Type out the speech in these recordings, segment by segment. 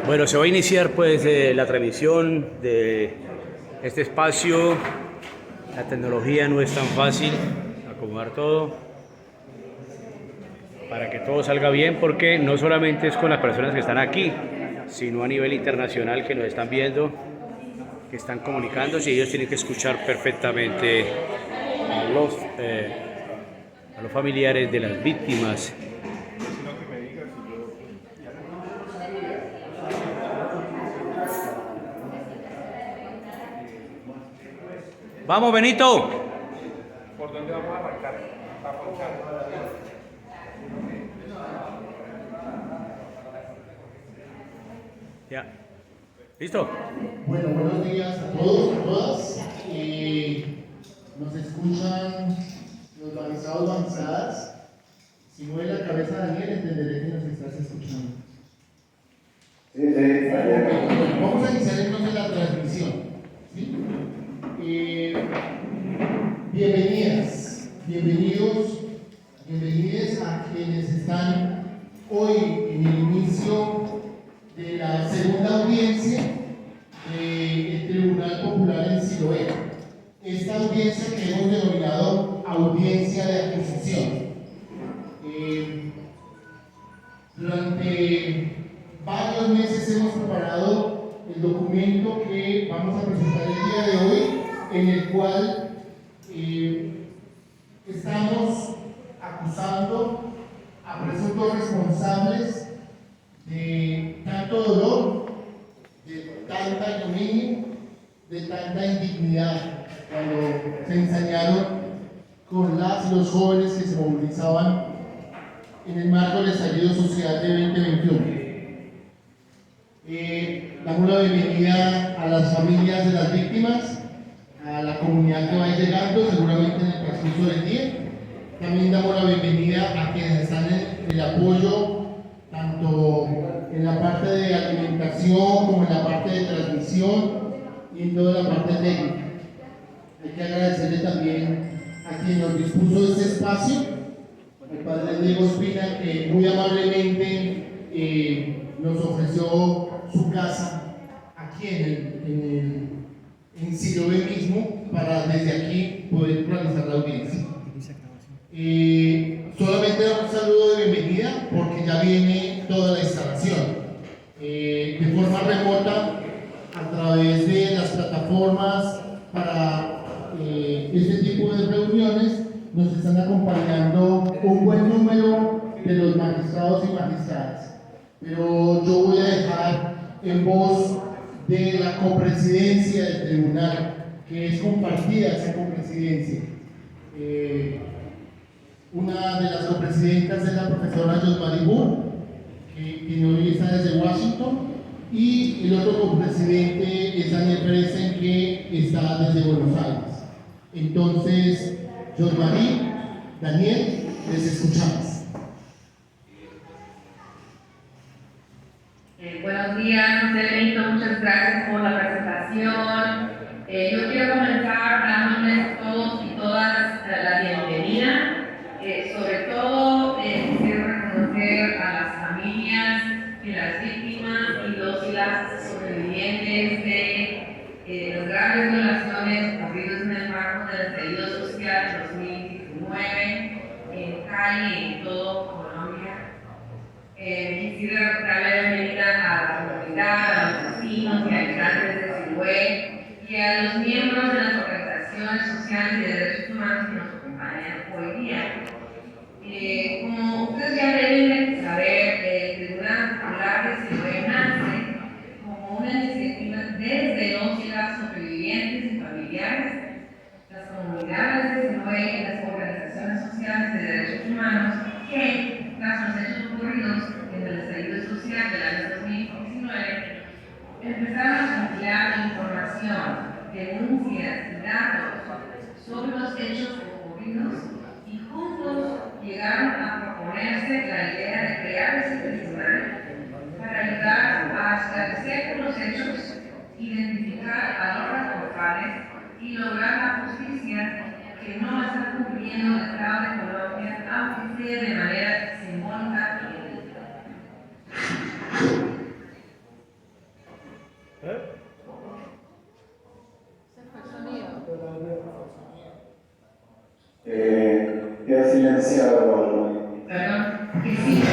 Bueno, se va a iniciar pues la transmisión de este espacio. La tecnología no es tan fácil acomodar todo para que todo salga bien, porque no solamente es con las personas que están aquí, sino a nivel internacional que nos están viendo, que están comunicándose, y ellos tienen que escuchar perfectamente a los familiares de las víctimas. Vamos, Benito. ¿Por dónde vamos a arrancar? Ya. ¿Listo? Bueno, buenos días a todos, a todas. Nos escuchan los magistrados, magistradas. Si mueve la cabeza Daniel, entenderé que nos estás escuchando. Ok, vamos a iniciar entonces la transmisión. ¿Sí? Bienvenidas, bienvenidos a quienes están hoy en el inicio de la segunda audiencia del Tribunal Popular en Siloé. Esta audiencia que hemos denominado audiencia de acusación. Durante varios meses hemos preparado el documento que vamos a presentar el día de hoy, en el cual estamos acusando a presuntos responsables de tanto dolor, de tanta ignominia, de tanta indignidad, cuando se ensañaron con las y los jóvenes que se movilizaban en el marco del estallido social de 2021. Damos la bienvenida a las familias de las víctimas, a la comunidad que va llegando seguramente en el transcurso del día. También damos la bienvenida a quienes están en el apoyo, tanto en la parte de alimentación como en la parte de transmisión y en toda la parte técnica. Hay que agradecerle también a quien nos dispuso este espacio, al padre Diego Espina, que muy amablemente nos ofreció su casa aquí en Siloé mismo, para desde aquí poder realizar la audiencia. Solamente un saludo de bienvenida porque ya viene toda la instalación. De forma remota, a través de las plataformas para este tipo de reuniones, nos están acompañando un buen número de los magistrados y magistradas. Pero yo voy a dejar en voz de la copresidencia del tribunal, que es compartida esa copresidencia. Una de las copresidentas es la profesora Josmari Burr, que hoy está desde Washington, y el otro copresidente es Daniel Presen, que está desde Buenos Aires. Entonces, Josmari, Daniel, les escuchamos. Buenos días, Benito, muchas gracias por la presentación. Yo quiero comenzar dándoles a todos y todas la bienvenida. Sobre todo, quiero reconocer a las familias de las víctimas y los y las sobrevivientes de las graves violaciones ocurridas en el marco del estallido social de 2019 en Cali y en todo Colombia. Quisiera darle la bienvenida a la comunidad, a los vecinos y habitantes de Siloé y a los miembros de las organizaciones sociales de derechos humanos que nos acompañan hoy día. Como ustedes ya deben saber, el Tribunal Popular de Siloé nace como una iniciativa desde los y las sobrevivientes y familiares, las comunidades de Siloé y las organizaciones sociales de derechos humanos que, tras los hechos ocurridos en el estallido social del año 2019, empezaron a compilar información, denuncias y datos sobre los hechos ocurridos, y juntos llegaron a proponerse la idea de crear este tribunal para ayudar a esclarecer los hechos, identificar a los responsables y lograr la justicia que no está cumpliendo el Estado de Colombia, aunque sea de manera simbólica y política. Presidencia, perdón, que sí,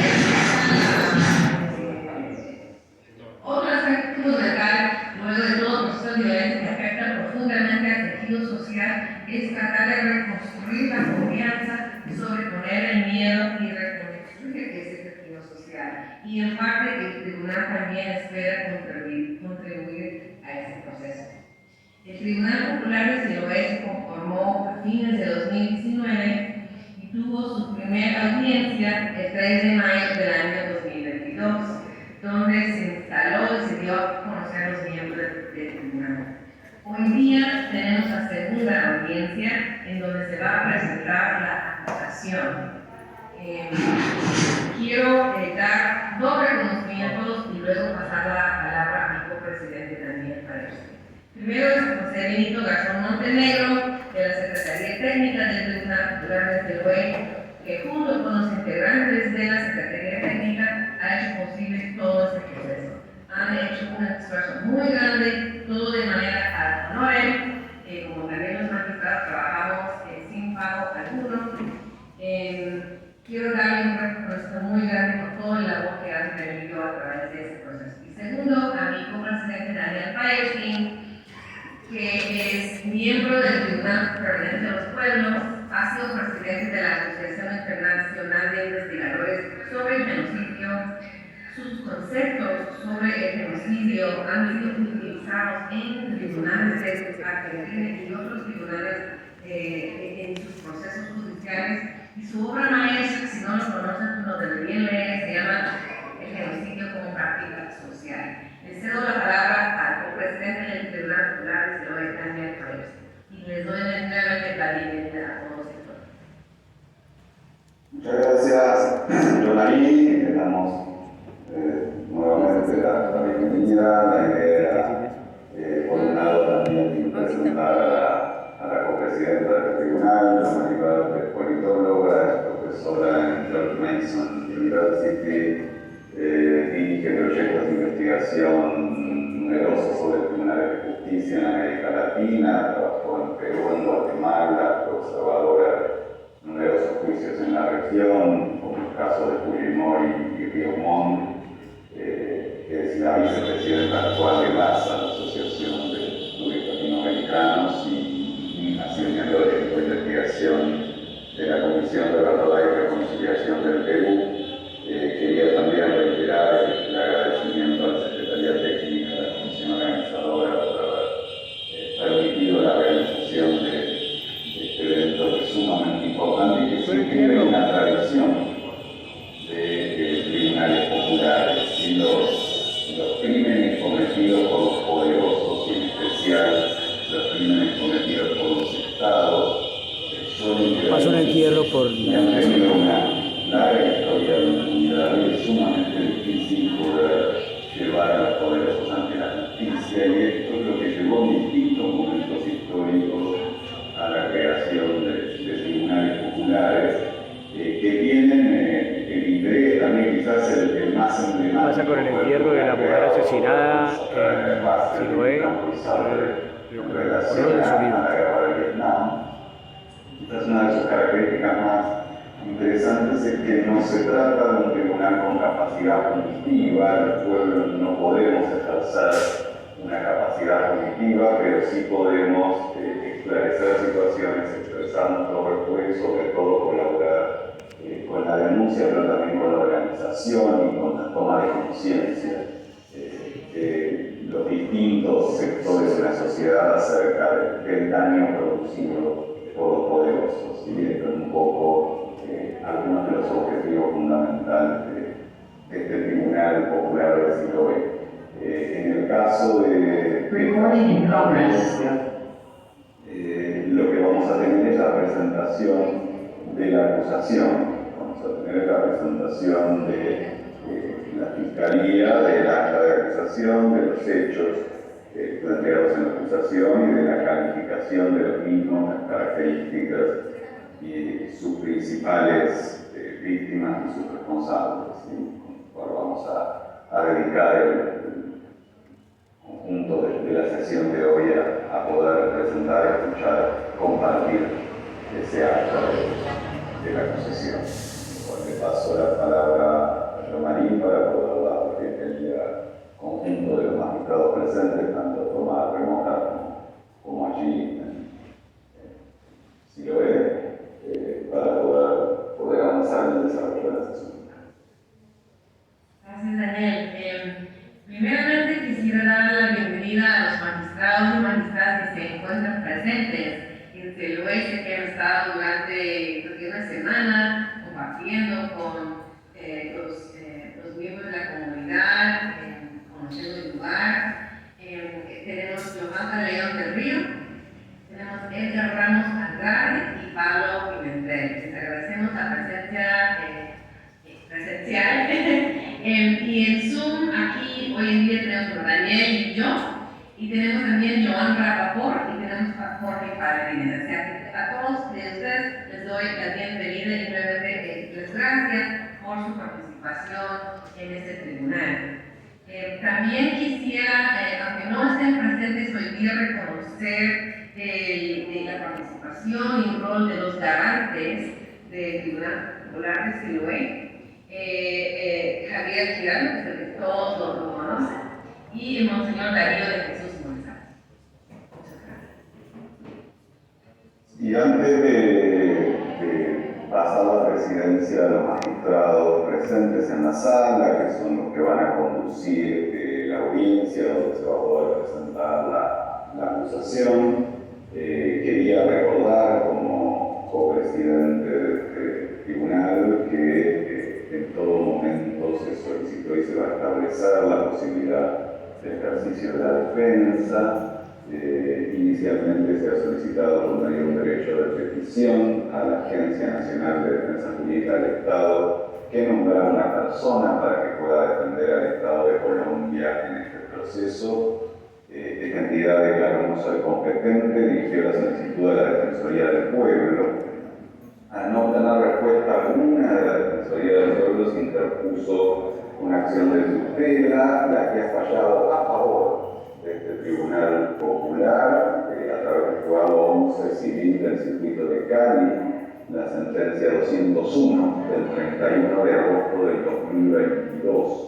otro aspecto fundamental, luego de todo proceso de violencia que afecta profundamente al tejido social, es tratar de reconstruir la confianza, sobreponer el miedo y reconstruir ese tejido social. Y en parte el tribunal también espera contribuir a ese proceso. El Tribunal Popular de Siloé se conformó a fines de 2019 y tuvo su primera audiencia el 3 de mayo del año 2022, donde se instaló y se dio a conocer a los miembros del tribunal. Hoy día tenemos la segunda audiencia en donde se va a presentar la acusación. Quiero dar dos reconocimientos y luego pasar la palabra a mi copresidente Daniel Paredes. Primero es a José Benito Garzón Montenegro, de la Secretaría Técnica del Tribunal Popular de Siloé, que junto con los integrantes de la Secretaría Técnica ha hecho posible todo este proceso. Han hecho un esfuerzo muy grande, todo de manera ad honorem, como también los magistrados trabajamos sin pago alguno. Quiero darle un reconocimiento muy grande por toda la labor que han tenido a través de ese proceso. Y segundo, a mi copresidente Daniel Paredes, que es miembro del Tribunal Permanente de los Pueblos, ha sido presidente de la Asociación Internacional de Investigadores sobre el Genocidio. Sus conceptos sobre el genocidio han sido utilizados en tribunales de Argentina y otros tribunales en sus procesos judiciales. Y su obra maestra, si no lo conocen, lo deberían leer, se llama El genocidio como práctica social. Les cedo la palabra al copresidente del Tribunal Popular de Siloé, Daniel Paredes, y les doy nuevamente la bienvenida a todos y todas. muchas gracias, Jonalí. Le damos nuevamente la bienvenida. La idea, por un lado, también presentar a la copresidenta del tribunal, la Maribel, politóloga, profesora en George Mason University, dirige proyectos de investigación numerosos sobre tribunales de justicia en América Latina, trabajó en Perú, en Guatemala, fue observadora de numerosos juicios en la región, como el caso de Fujimori y Río Montt, que es la vicepresidenta actual de LASA, la Asociación de Estudios Latinoamericanos, y ha sido miembro del equipo de investigación de la Comisión de Verdad y Reconciliación del Perú. Quería también reiterar el agradecimiento a la Secretaría Técnica de la Comisión Organizadora por haber permitido la realización de este evento, que es sumamente importante y que sigue una tradición de tribunales populares y los crímenes cometidos por los poderosos y en especial los crímenes cometidos por los estados Pasó un entierro por han tenido una larga historia de impunidad y es sumamente difícil poder llevar a los poderosos ante la justicia, y esto es lo que llevó en distintos momentos históricos a la creación de tribunales populares que tienen el interés también quizás el más emblemático. Pasa con el entierro de la mujer asesinada en Siloé, en relación a la guerra de Vietnam. Esta es una de sus características más interesantes, es que no se trata de un tribunal con capacidad punitiva. Los pueblos no podemos ejercer una capacidad punitiva, pero sí podemos esclarecer situaciones, expresar nuestro repudio y sobre todo colaborar con la denuncia, pero también con la organización y con la toma de conciencia de los distintos sectores de la sociedad acerca del daño producido por los poderosos. Y esto es un poco algunos de los objetivos fundamentales de este Tribunal Popular de Siloé. En el caso de lo que vamos a tener es la presentación de la acusación. Vamos a tener la presentación de la Fiscalía, del acta de acusación, de los hechos planteados en la acusación y de la calificación de los mismos, las características y sus principales víctimas y sus responsables. ¿Sí? Ahora vamos a dedicar el conjunto de la sesión de hoy a poder presentar, escuchar, compartir ese acto. de la acusación. Bueno, le paso la palabra a Yomarín para poder dar la bienvenida al conjunto de los magistrados presentes, tanto de forma remota como allí en Siloé, para poder avanzar en el desarrollo de la sesión. Gracias, Daniel. Primeramente quisiera dar la bienvenida a los magistrados y magistradas que se encuentran presentes en Siloé, que han estado durante una semana compartiendo con los miembros de la comunidad, conociendo el lugar. Tenemos Yolanda León del Río, tenemos Edgar Ramos Andrade y Pablo Pimentel. Les agradecemos la presencia presencial. Y en Zoom, aquí hoy en día tenemos a Daniel y yo, y tenemos también Joan Rapaport y tenemos a Jorge Paladines. O sea que a todos de ustedes les doy la bienvenida y nuevamente les gracias por su participación en este tribunal. También quisiera, aunque no estén presentes hoy día, reconocer la participación y el rol de los garantes del Tribunal Popular de Siloé. Javier Girano, que es el que todos lo conocen, y el Monseñor Darío de Jesús González. Muchas gracias. Y antes de pasar la presidencia a los magistrados presentes en la sala, que son los que van a conducir la audiencia donde se va a poder presentar la acusación, quería recordar como copresidente de este tribunal que en todo momento se solicitó y se va a establecer la posibilidad de ejercicio de la defensa. Inicialmente se ha solicitado por medio de un derecho de petición a la Agencia Nacional de Defensa Jurídica del Estado que nombrara una persona para que pueda defender al Estado de Colombia en este proceso. Esta entidad declaró no ser competente, dirigió la solicitud a la Defensoría del Pueblo. Al no obtener respuesta alguna de la Defensoría del Pueblo, se interpuso una acción de tutela, la que ha fallado a favor de este Tribunal Popular, a través del juzgado 11 civil del circuito de Cali, la sentencia 201 del 31 de agosto del 2022.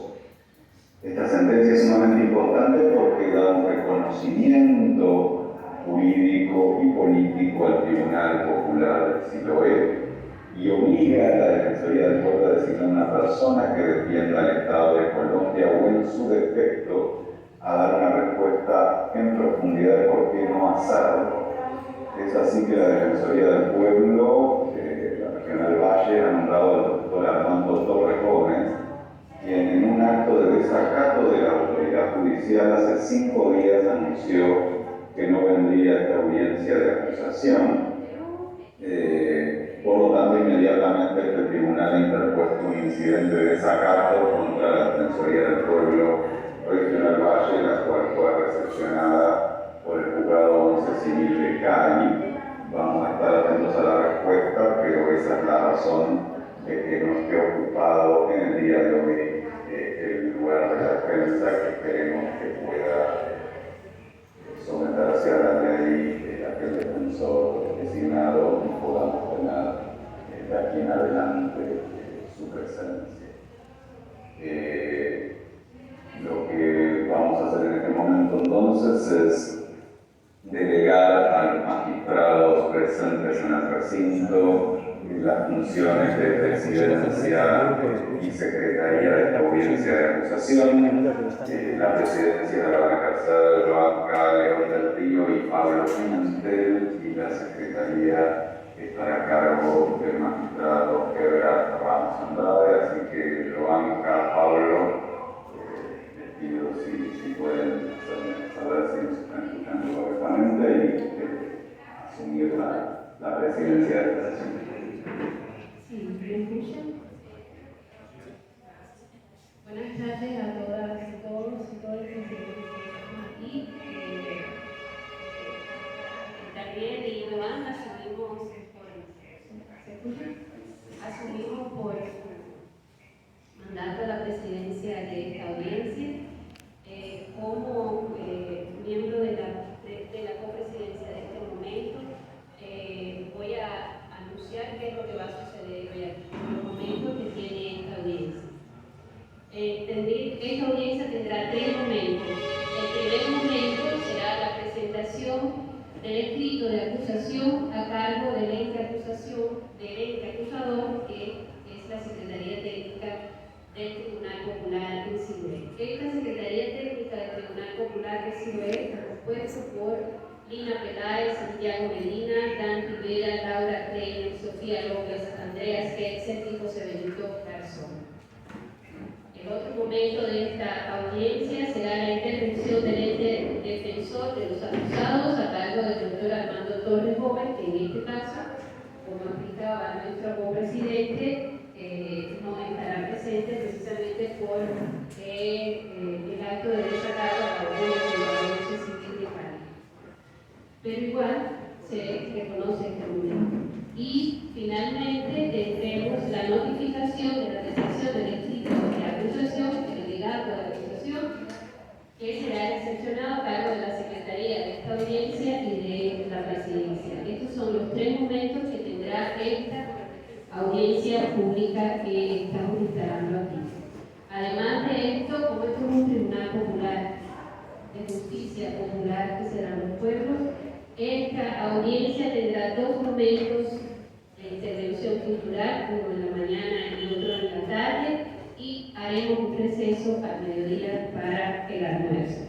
Esta sentencia es sumamente importante porque da un reconocimiento jurídico y político al Tribunal Popular de Siloé y obliga a la Defensoría del Pueblo a designar una persona que defienda al Estado de Colombia o en su defecto a dar una respuesta en profundidad de por qué no hacerlo. Es así que la Defensoría del Pueblo, la Regional Valle, ha nombrado al doctor Armando Torres Gómez, quien en un acto de desacato de la autoridad judicial hace 5 días anunció que no vendría a esta audiencia de acusación. Por lo tanto, inmediatamente este tribunal ha interpuesto un incidente de desacato contra la Defensoría del Pueblo Regional Valle, la cual fue recepcionada por el juzgado 11 civil de Cali. Vamos a estar atentos a la respuesta, pero esa es la razón de que no esté ocupado en el día de hoy el lugar de la defensa, que esperemos que pueda someter hacia la ley aquel defensor designado y podamos tener de aquí en adelante su presencia. Lo que vamos a hacer en este momento entonces es delegar a los magistrados presentes en el recinto las funciones de presidencia y secretaría de esta audiencia de acusación. La presidencia la van a ejercer Joan León del Río y Pablo Pimentel, y la secretaría estará a cargo del magistrado Edgar Ramos Andrade. Así que Joan, Pablo, les pido si pueden saber si nos están escuchando correctamente y asumir la presidencia de esta sesión. Sí, ¿me escuchan? Buenas tardes a todas y todos y todos los que están aquí. Daniel y Joan asumimos por mandato de la presidencia de esta audiencia como miembro de la copresidencia de este momento. Voy a anunciar qué es lo que va a suceder de acusación a cargo del ente acusador, que es la Secretaría Técnica del Tribunal Popular en Siloé. Esta Secretaría Técnica del Tribunal Popular de Siloé está compuesta por Lina Peláez, Santiago Medina, Dan Rivera, Laura Klein, Sofía López, Andrea Sketzer y José Benito Garzón. El otro momento de esta audiencia será la intervención del ente defensor de los acusados a cargo del doctor Armando Torres Gómez, que en este caso, como explicaba nuestro copresidente, no estará presente precisamente por el acto de desacato a la orden de la Audiencia Civil de Cali. Pero igual se reconoce este momento. Y finalmente tendremos la notificación de la recepción del escrito de acusación, el alegato de acusación, que será recepcionado a cargo de la Secretaría de esta audiencia y de la Presidencia. Estos son los tres momentos que tendrá esta audiencia pública que estamos instalando aquí. Además de esto, como esto es un tribunal popular, de justicia popular que serán los pueblos, esta audiencia tendrá dos momentos de intervención cultural, uno en la mañana y otro en la tarde, y haremos un receso al mediodía para el almuerzo.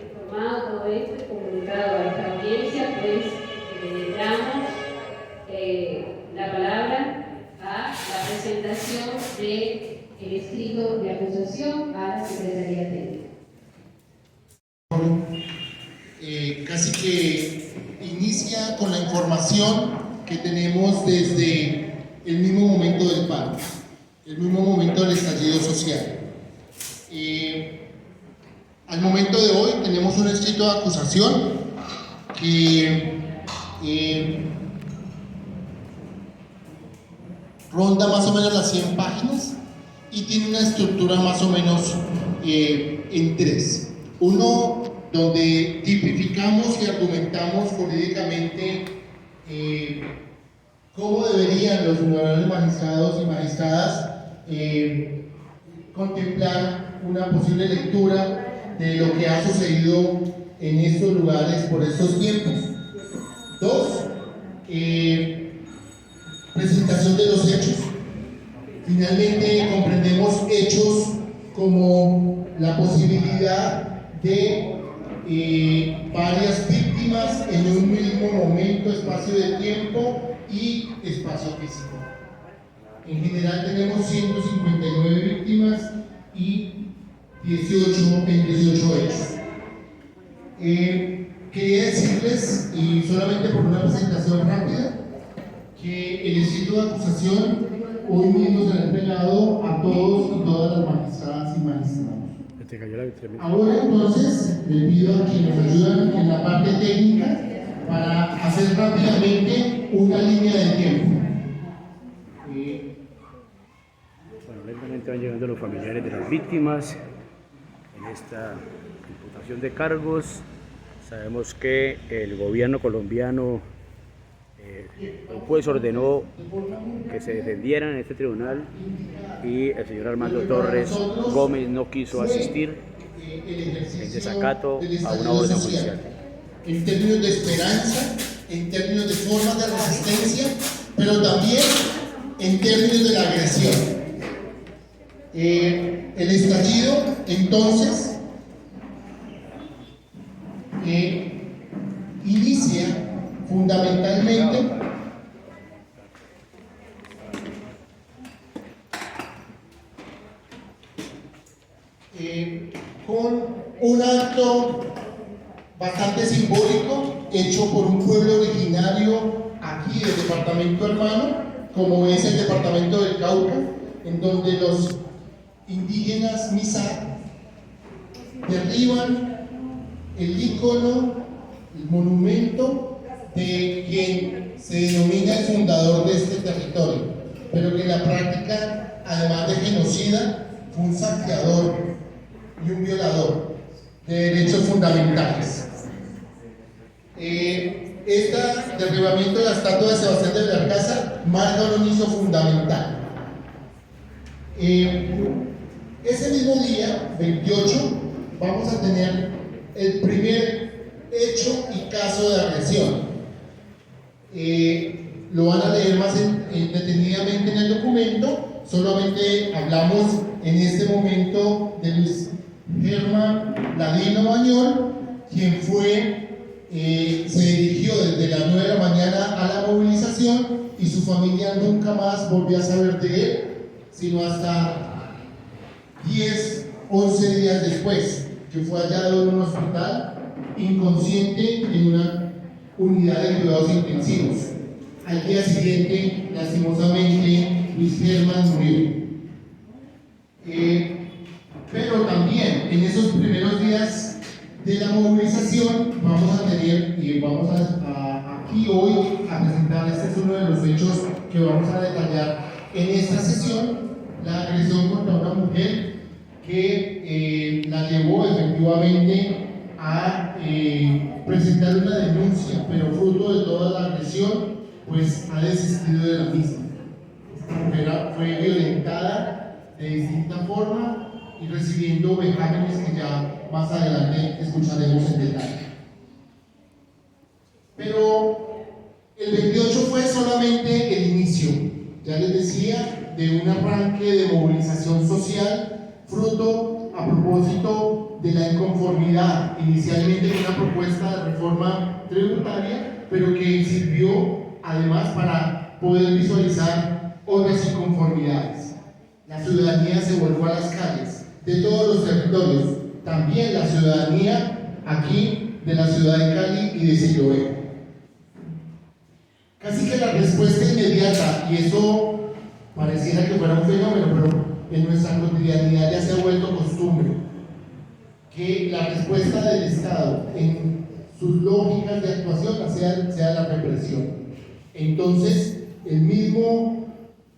Informado todo esto y comunicado a esta audiencia, pues le damos la palabra a la presentación del escrito de acusación a la Secretaría Técnica. Casi que inicia con la información que tenemos desde el mismo momento del paro, el mismo momento del estallido social. Al momento de hoy tenemos un escrito de acusación que ronda más o menos las 100 páginas y tiene una estructura más o menos en tres. Uno, donde tipificamos y argumentamos jurídicamente cómo deberían los honorables magistrados y magistradas contemplar una posible lectura de lo que ha sucedido en estos lugares por estos tiempos. Dos, presentación de los hechos. Finalmente comprendemos hechos como la posibilidad de varias víctimas en un mismo momento, espacio de tiempo y espacio físico. En general tenemos 159 víctimas y 18 hechos. Quería decirles, y solamente por una presentación rápida, que el escrito de acusación hoy mismo se ha entregado a todos y todas las magistradas y magistrados. Ahora entonces le pido a quienes nos ayudan en la parte técnica para hacer rápidamente una línea de tiempo. Bueno, lentamente van llegando los familiares de las víctimas en esta imputación de cargos. Sabemos que el gobierno colombiano, el juez ordenó que se defendieran en este tribunal y el señor Armando Torres Gómez no quiso asistir en desacato a una orden judicial. En términos de esperanza, en términos de formas de resistencia, pero también en términos de la agresión. El estallido, entonces, inicia fundamentalmente con un acto bastante simbólico hecho por un pueblo originario aquí del departamento hermano, como es el departamento del Cauca, en donde los indígenas Misa derriban el ícono, el monumento de quien se denomina el fundador de este territorio, pero que en la práctica, además de genocida, fue un saqueador y un violador de derechos fundamentales. Este derribamiento de la estatua de Sebastián de Belalcázar marca un inicio fundamental. Ese mismo día, 28, vamos a tener el primer hecho y caso de agresión. Lo van a leer más detenidamente en el documento. Solamente hablamos en este momento de Luis Germán Ladino Bañol, quien se dirigió desde las 9 de la mañana a la movilización y su familia nunca más volvió a saber de él, sino hasta 10, 11 días después, que fue hallado en un hospital inconsciente en una unidad de cuidados intensivos. Al día siguiente, lastimosamente, Luis Germán murió. Pero también en esos primeros días de la movilización vamos a tener, y vamos aquí hoy a presentar, este es uno de los hechos que vamos a detallar en esta sesión, la agresión contra una mujer que la llevó efectivamente a presentar una denuncia, pero fruto de toda la agresión, pues ha desistido de la misma. Esta mujer fue violentada de distinta forma y recibiendo vejámenes que ya más adelante escucharemos en detalle. Pero el 28 fue solamente el inicio, ya les decía, de un arranque de movilización social, fruto a propósito de la inconformidad, inicialmente de una propuesta de reforma tributaria, pero que sirvió además para poder visualizar otras inconformidades. La ciudadanía se volcó a las calles de todos los territorios, también la ciudadanía aquí de la ciudad de Cali y de Siloé. Casi que la respuesta inmediata, y eso pareciera que fuera un fenómeno, pero en nuestra cotidianidad ya se ha vuelto costumbre, que la respuesta del Estado en sus lógicas de actuación sea la represión. Entonces, el mismo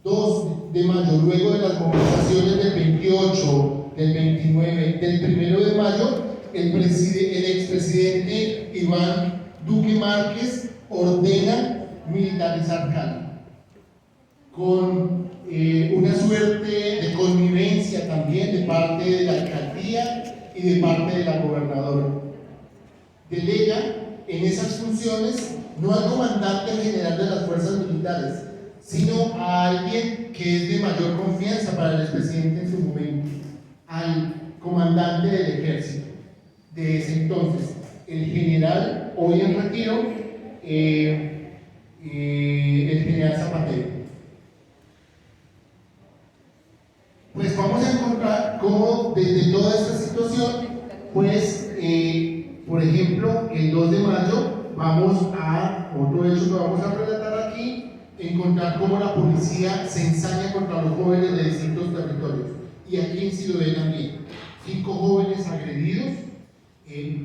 2 de mayo, luego de las movilizaciones del 28, del 29, del 1 de mayo, el expresidente Iván Duque Márquez ordena militarizar Cali, con una suerte de connivencia también de parte de la alcaldía y de parte de la gobernadora. Delega en esas funciones no al comandante general de las fuerzas militares, sino a alguien que es de mayor confianza para el expresidente en su momento, al comandante del ejército de ese entonces, el general, hoy en retiro, el general Zapatero. Pues vamos a encontrar cómo desde toda esta situación, pues, por ejemplo, el 2 de mayo vamos a, otro hecho que vamos a relatar aquí, encontrar cómo la policía se ensaña contra los jóvenes de distintos territorios. Y aquí en Siloé también, 5 jóvenes agredidos,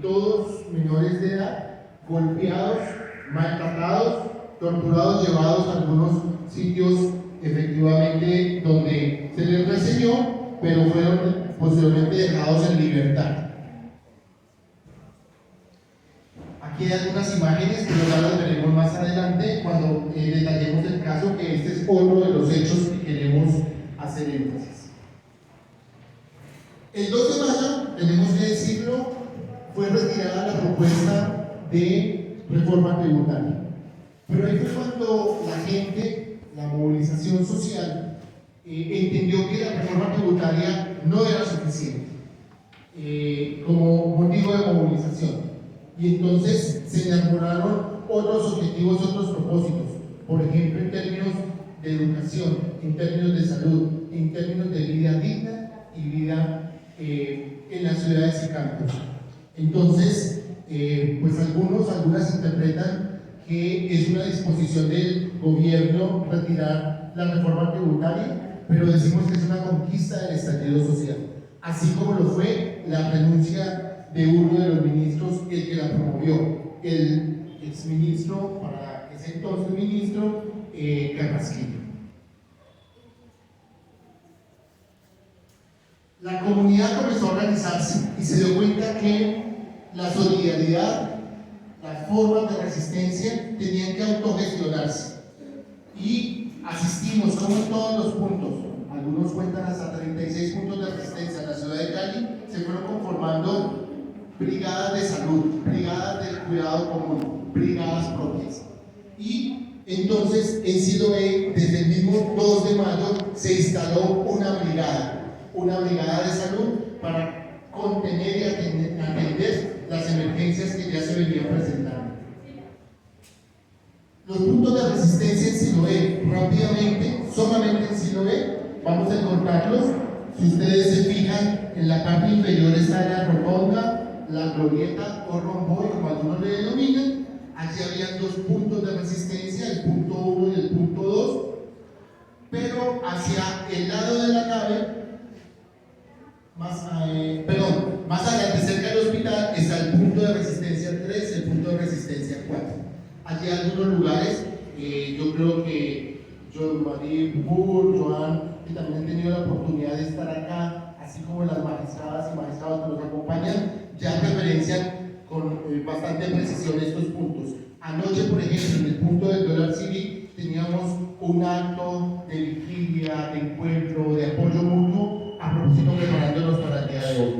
todos menores de edad, golpeados, maltratados, torturados, llevados a algunos sitios efectivamente donde se les reseñó, pero fueron posteriormente dejados en libertad. Aquí hay algunas imágenes, pero ya las veremos más adelante cuando detallemos el caso, que este es otro de los hechos que queremos hacer énfasis. El 2 de mayo, tenemos que decirlo, fue retirada la propuesta de reforma tributaria. Pero ahí fue cuando la gente, la movilización social, entendió que la reforma tributaria no era suficiente como motivo de movilización. Y entonces se elaboraron otros objetivos, otros propósitos, por ejemplo, en términos de educación, en términos de salud, en términos de vida digna y vida en las ciudades y campos. Entonces, pues algunas interpretan que es una disposición del gobierno retirar la reforma tributaria, pero decimos que es una conquista del estallido social, así como lo fue la renuncia de uno de los ministros, el que la promovió, el exministro, para ese entonces ministro, Carrasquillo. La comunidad comenzó a organizarse y se dio cuenta que la solidaridad, las formas de resistencia tenían que autogestionarse. Y asistimos, como en todos los puntos, algunos cuentan hasta 36 puntos de resistencia en la ciudad de Cali, se fueron conformando brigadas de salud, brigadas de cuidado común, brigadas propias. Y entonces en Siloé, desde el mismo 2 de mayo, se instaló una brigada de salud para contener y atender las emergencias que ya se venían presentando. Los puntos de resistencia en Siloé, rápidamente, solamente en Siloé, vamos a encontrarlos. Si ustedes se fijan, en la parte inferior está la rotonda, la glorieta o romboy, como algunos le denominan. Allí habían 2 puntos de resistencia, el punto 1 y el punto 2, pero hacia el lado de la nave, más adelante, cerca del hospital, está el punto de resistencia 3, el punto de resistencia 4. Allí hay algunos lugares, yo creo que Marie Burr, Joan, que también han tenido la oportunidad de estar acá, así como las magistradas y magistrados que nos acompañan, ya referencian con bastante precisión estos puntos. Anoche, por ejemplo, en el punto del Dollar City teníamos un acto de vigilia, de encuentro, de apoyo mutuo, a propósito preparándonos para el día de hoy.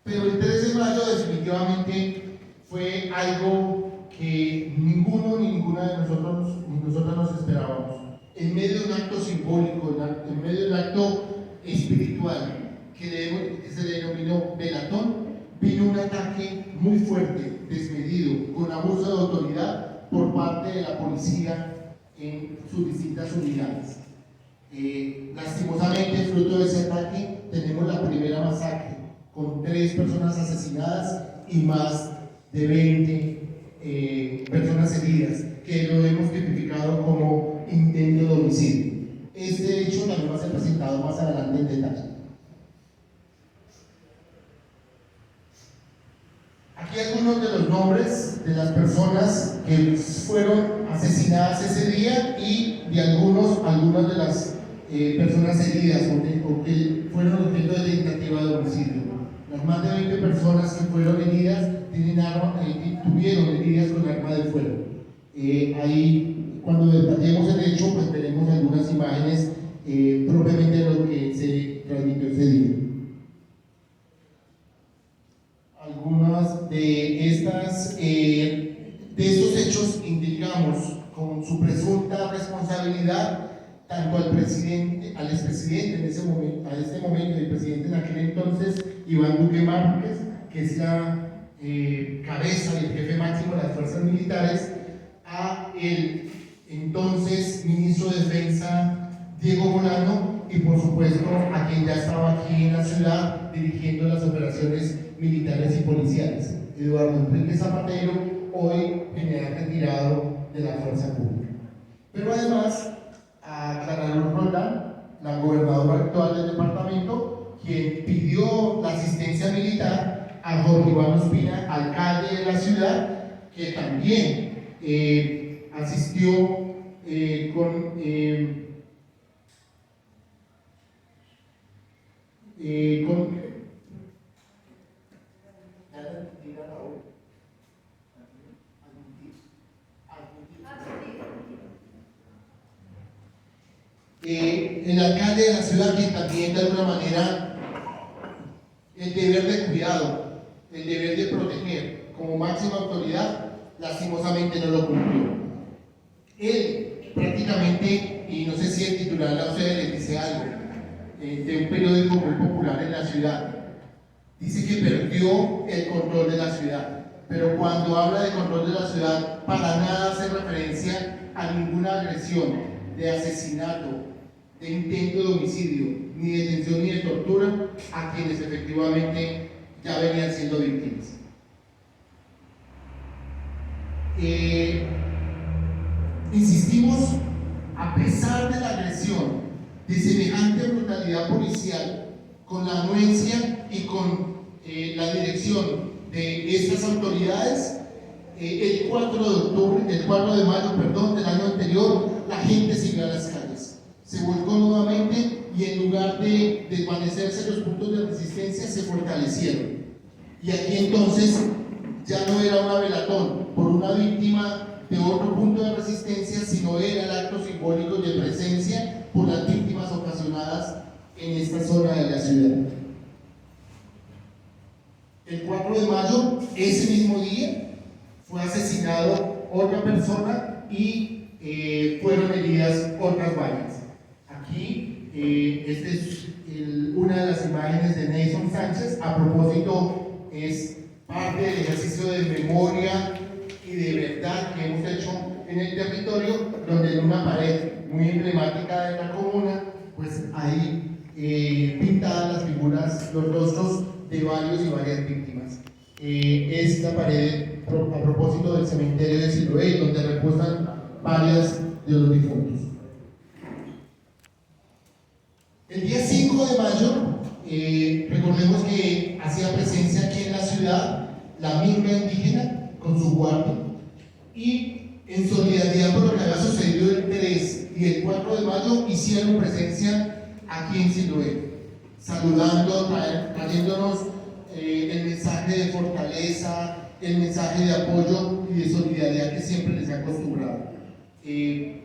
Pero el 3 de mayo definitivamente fue algo que ninguno ni ninguna de nosotros ni nosotras nos esperábamos. En medio de un acto simbólico, en medio de un acto espiritual que se denominó velatón, vino un ataque muy fuerte, desmedido, con abuso de autoridad por parte de la policía en sus distintas unidades. Lastimosamente, fruto de ese ataque, tenemos la primera masacre, con 3 personas asesinadas y más de 20 personas heridas, que lo hemos tipificado como intento de homicidio. Este hecho también va a ser presentado más adelante en detalle. Aquí algunos de los nombres de las personas que fueron asesinadas ese día y de algunas de las personas heridas o que fueron objeto de tentativa de homicidio. Las más de 20 personas que fueron heridas tuvieron heridas con arma de fuego. Ahí, cuando detallemos el hecho, pues veremos algunas imágenes propiamente de lo que se transmitió ese día. Algunas de estos hechos indicamos con su presunta responsabilidad tanto al expresidente a este momento, el presidente en aquel entonces, Iván Duque Márquez, que es la cabeza y el jefe máximo de las fuerzas militares, a el entonces ministro de Defensa, Diego Molano, y por supuesto a quien ya estaba aquí en la ciudad dirigiendo las operaciones militares y policiales, Eduardo Enrique Zapatero, hoy general retirado de la fuerza pública. Pero además a Clara Luz Roldán, la gobernadora actual del departamento, quien pidió la asistencia militar a Jorge Iván Ospina, alcalde de la ciudad, que también asistió el alcalde de la ciudad, que también de alguna manera el deber de cuidado, el deber de proteger como máxima autoridad, lastimosamente no lo cumplió. Él prácticamente, y no sé si el titular a ustedes les dice algo, de un periódico muy popular en la ciudad, dice que perdió el control de la ciudad, pero cuando habla de control de la ciudad, para nada hace referencia a ninguna agresión, de asesinato, de intento de homicidio, ni de detención ni de tortura a quienes efectivamente ya venían siendo víctimas. Insistimos, a pesar de la agresión, de semejante brutalidad policial, con la anuencia y con la dirección de estas autoridades, el 4 de mayo del año anterior, la gente siguió a las calles, se volcó nuevamente y en lugar de desvanecerse los puntos de resistencia, se fortalecieron. Y aquí entonces ya no era una velatón por una víctima de otro punto de resistencia, sino era el acto simbólico de presencia por las víctimas ocasionadas en esta zona de la ciudad. El 4 de mayo ese mismo día fue asesinado otra persona y fueron heridas otras varias. Aquí, esta es una de las imágenes de Nelson Sánchez. A propósito, es parte del ejercicio de memoria y de verdad que hemos hecho en el territorio, donde en una pared muy emblemática de la comuna, pues hay pintadas las figuras, los rostros de varios y varias víctimas. Es la pared a propósito del cementerio de Siloé, donde reposan varias de los difuntos. El día 5 de mayo, recordemos que hacía presencia aquí en la ciudad la minga indígena con su guardia, y en solidaridad por lo que había sucedido el 3 y el 4 de mayo hicieron presencia aquí en Siloé, saludando, trayéndonos el mensaje de fortaleza, el mensaje de apoyo y de solidaridad que siempre les he acostumbrado.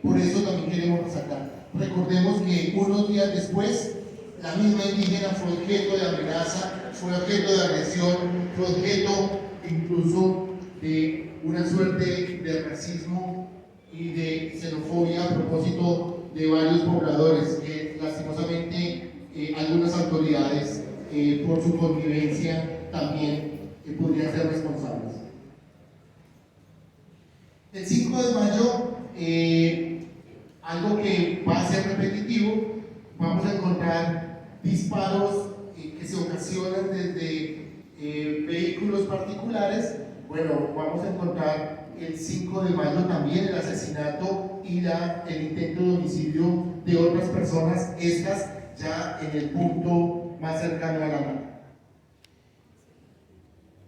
Por eso también queremos resaltar. Recordemos que unos días después, la misma indígena fue objeto de amenaza, fue objeto de agresión, fue objeto incluso de una suerte de racismo y de xenofobia a propósito de varios pobladores que lastimosamente algunas autoridades por su convivencia también podrían ser responsables. El 5 de mayo, algo que va a ser repetitivo, vamos a encontrar disparos que se ocasionan desde vehículos particulares. Bueno, vamos a encontrar el 5 de mayo también el asesinato y el intento de homicidio de otras personas, estas ya en el punto más cercano a la mano.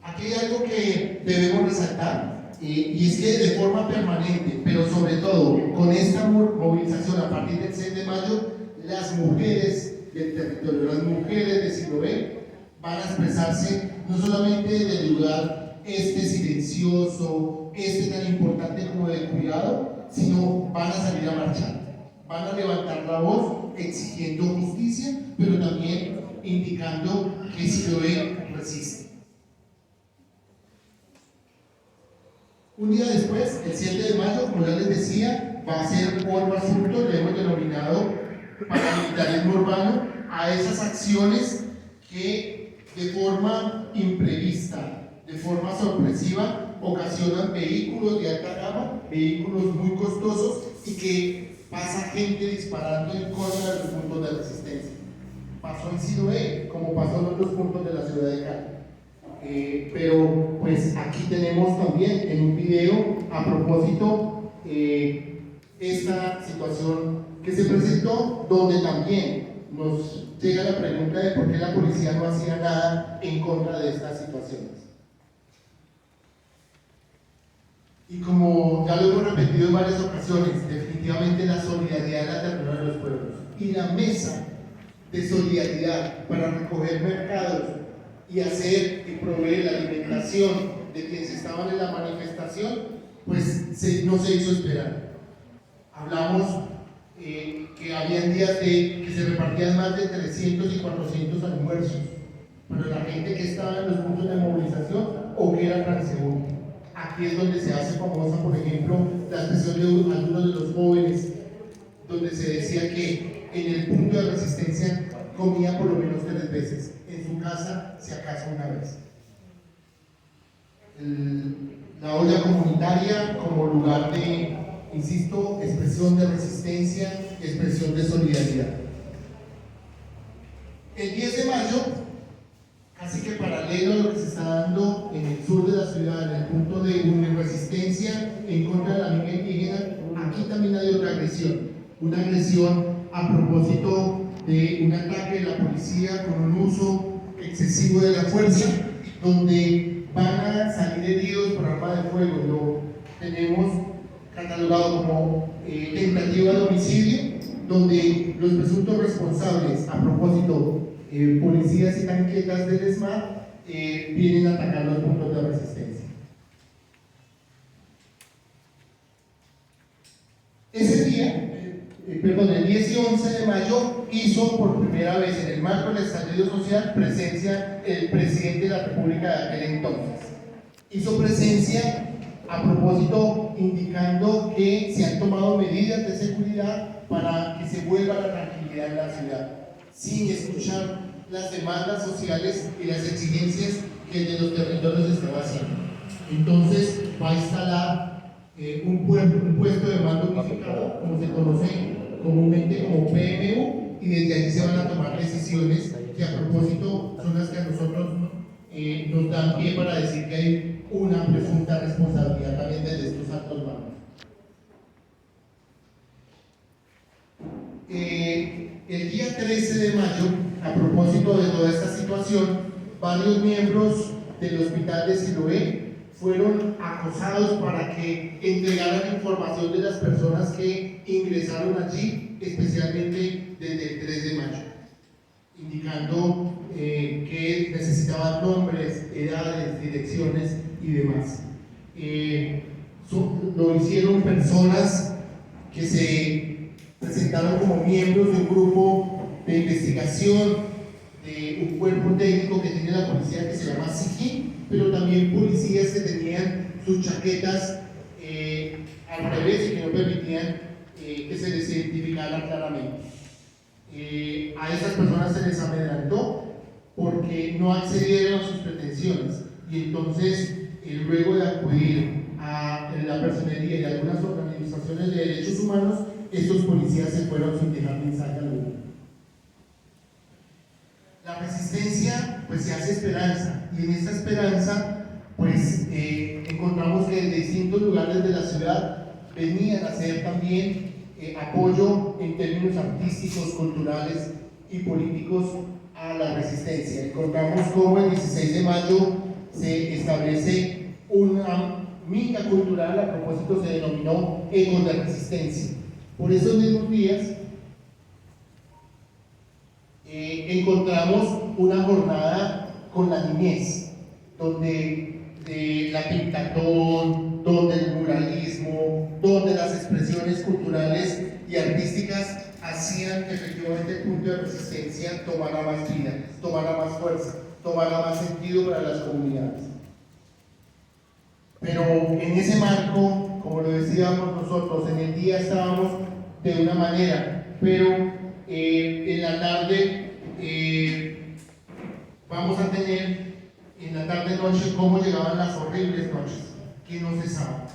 Aquí hay algo que debemos resaltar, y es que de forma permanente, pero sobre todo con esta movilización a partir del 6 de mayo, las mujeres del territorio, las mujeres de Siloé, van a expresarse no solamente del lugar silencioso, tan importante como de cuidado, sino van a salir a marchar, van a levantar la voz exigiendo justicia, pero también indicando que Siloé resiste. Un día después, el 7 de mayo, como ya les decía, va a ser otro asunto, le hemos denominado paramilitarismo urbano, a esas acciones que de forma imprevista, de forma sorpresiva, ocasionan vehículos de alta gama, vehículos muy costosos, y que pasa gente disparando en contra de los puntos de resistencia. Pasó en Siloé, como pasó en otros puntos de la ciudad de Cali. Pero pues aquí tenemos también en un video a propósito esta situación que se presentó, donde también nos llega la pregunta de por qué la policía no hacía nada en contra de estas situaciones. Y como ya lo hemos repetido en varias ocasiones, definitivamente la solidaridad es la ternura de los pueblos, y la mesa de solidaridad para recoger mercados y hacer y proveer la alimentación de quienes estaban en la manifestación, pues no se hizo esperar. Hablamos que había días que se repartían más de 300 y 400 almuerzos, pero la gente que estaba en los puntos de movilización o que era transeúnte. Aquí es donde se hace famosa, por ejemplo, la expresión de algunos de los jóvenes, donde se decía que en el punto de resistencia comía por lo menos 3 veces, en su casa si acaso una vez. La olla comunitaria como lugar de, insisto, expresión de resistencia, expresión de solidaridad. El 10 de mayo, casi que paralelo a lo que se está dando en el sur de la ciudad, en el punto de resistencia en contra de la minga indígena, aquí también hay otra agresión, una agresión a propósito de un ataque de la policía con un uso excesivo de la fuerza, donde van a salir heridos por arma de fuego. Lo tenemos catalogado como tentativa de homicidio, donde los presuntos responsables, a propósito, policías y tanquetas del ESMAD, vienen a atacar los puntos de resistencia. Ese día, el 10 y 11 de mayo, hizo por primera vez en el marco del estallido social presencia el presidente de la República de aquel entonces. hizo presencia a propósito indicando que se han tomado medidas de seguridad para que se vuelva la tranquilidad en la ciudad, sin escuchar las demandas sociales y las exigencias que el de los territorios estaba haciendo. Entonces va a instalar un puesto de mando unificado, como se conoce comúnmente como PMU, y desde ahí se van a tomar decisiones que a propósito son las que a nosotros nos dan pie para decir que hay una presunta responsabilidad también desde estos actos bandos. El día 13 de mayo, a propósito de toda esta situación, varios miembros del hospital de Siloé fueron acosados para que entregaran información de las personas que ingresaron allí, especialmente desde el 3 de mayo, indicando que necesitaban nombres, edades, direcciones y demás. Lo hicieron personas que se presentaron como miembros de un grupo de investigación, de un cuerpo técnico que tiene la policía que se llama SIGIN, pero también policías que tenían sus chaquetas al revés y que no permitían que se les identificara claramente. A esas personas se les amedrentó porque no accedieron a sus pretensiones, y entonces luego de acudir a la personería y algunas organizaciones de derechos humanos, estos policías se fueron sin dejar mensaje alguno. La resistencia pues se hace esperanza, y en esta esperanza pues encontramos que de distintos lugares de la ciudad venían a hacer también apoyo en términos artísticos, culturales y políticos a la resistencia. Encontramos cómo el 16 de mayo se establece una minga cultural, a propósito se denominó Ecos de Resistencia. Por esos mismos días encontramos una jornada con la niñez, donde la pintatón, donde el muralismo, donde las expresiones culturales y artísticas hacían que efectivamente el punto de resistencia tomara más vida, tomara más fuerza, tomara más sentido para las comunidades. Pero en ese marco, como lo decíamos nosotros, en el día estábamos de una manera, pero en la tarde vamos a tener en la tarde-noche cómo llegaban las horribles noches, que no cesaban.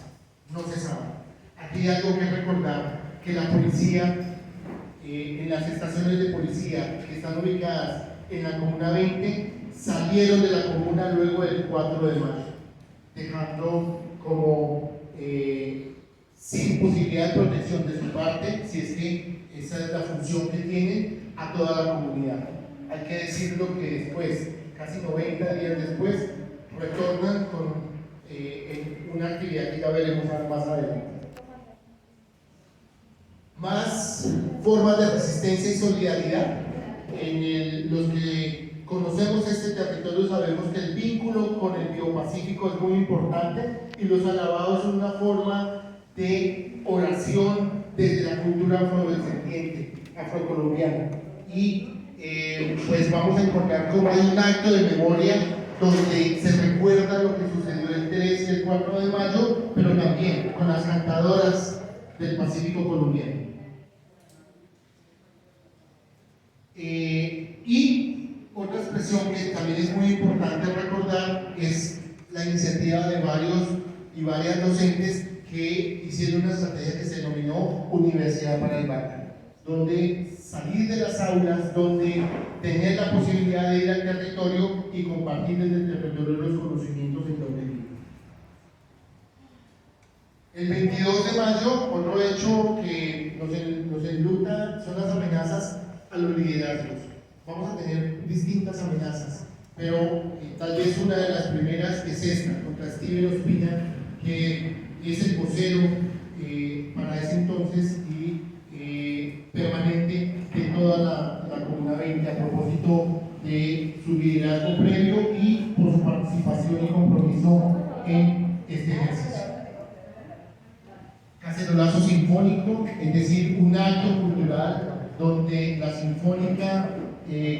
Aquí hay algo que recordar, que la policía, en las estaciones de policía que están ubicadas en la Comuna 20, salieron de la comuna luego del 4 de mayo, dejando como sin posibilidad de protección de su parte, si es que esa es la función que tienen, a toda la comunidad. Hay que decirlo que después, casi 90 días después, retornan con una actividad que ya veremos más adelante. Más formas de resistencia y solidaridad. Los que conocemos este territorio sabemos que el vínculo con el Biopacífico es muy importante, y los alabados son una forma de oración desde la cultura afrodescendiente, afrocolombiana. Y pues vamos a encontrar como hay un acto de memoria donde se recuerda lo que sucedió el 3 y el 4 de mayo, pero también con las cantadoras del Pacífico colombiano. Y otra expresión que también es muy importante recordar es la iniciativa de varios y varias docentes que hicieron una estrategia que se denominó Universidad para el Barrio, donde salir de las aulas, donde tener la posibilidad de ir al territorio y compartir desde el territorio los conocimientos en donde viven. El 22 de mayo, otro hecho que nos enluta son las amenazas a los liderazgos. Vamos a tener distintas amenazas, pero tal vez una de las primeras es esta, contra Steven Ospina, que es el vocero para ese entonces y permanente de toda la Comuna 20, a propósito de su liderazgo previo y por su participación y compromiso en este ejercicio. Cacerolazo sinfónico, es decir, un acto cultural donde la Sinfónica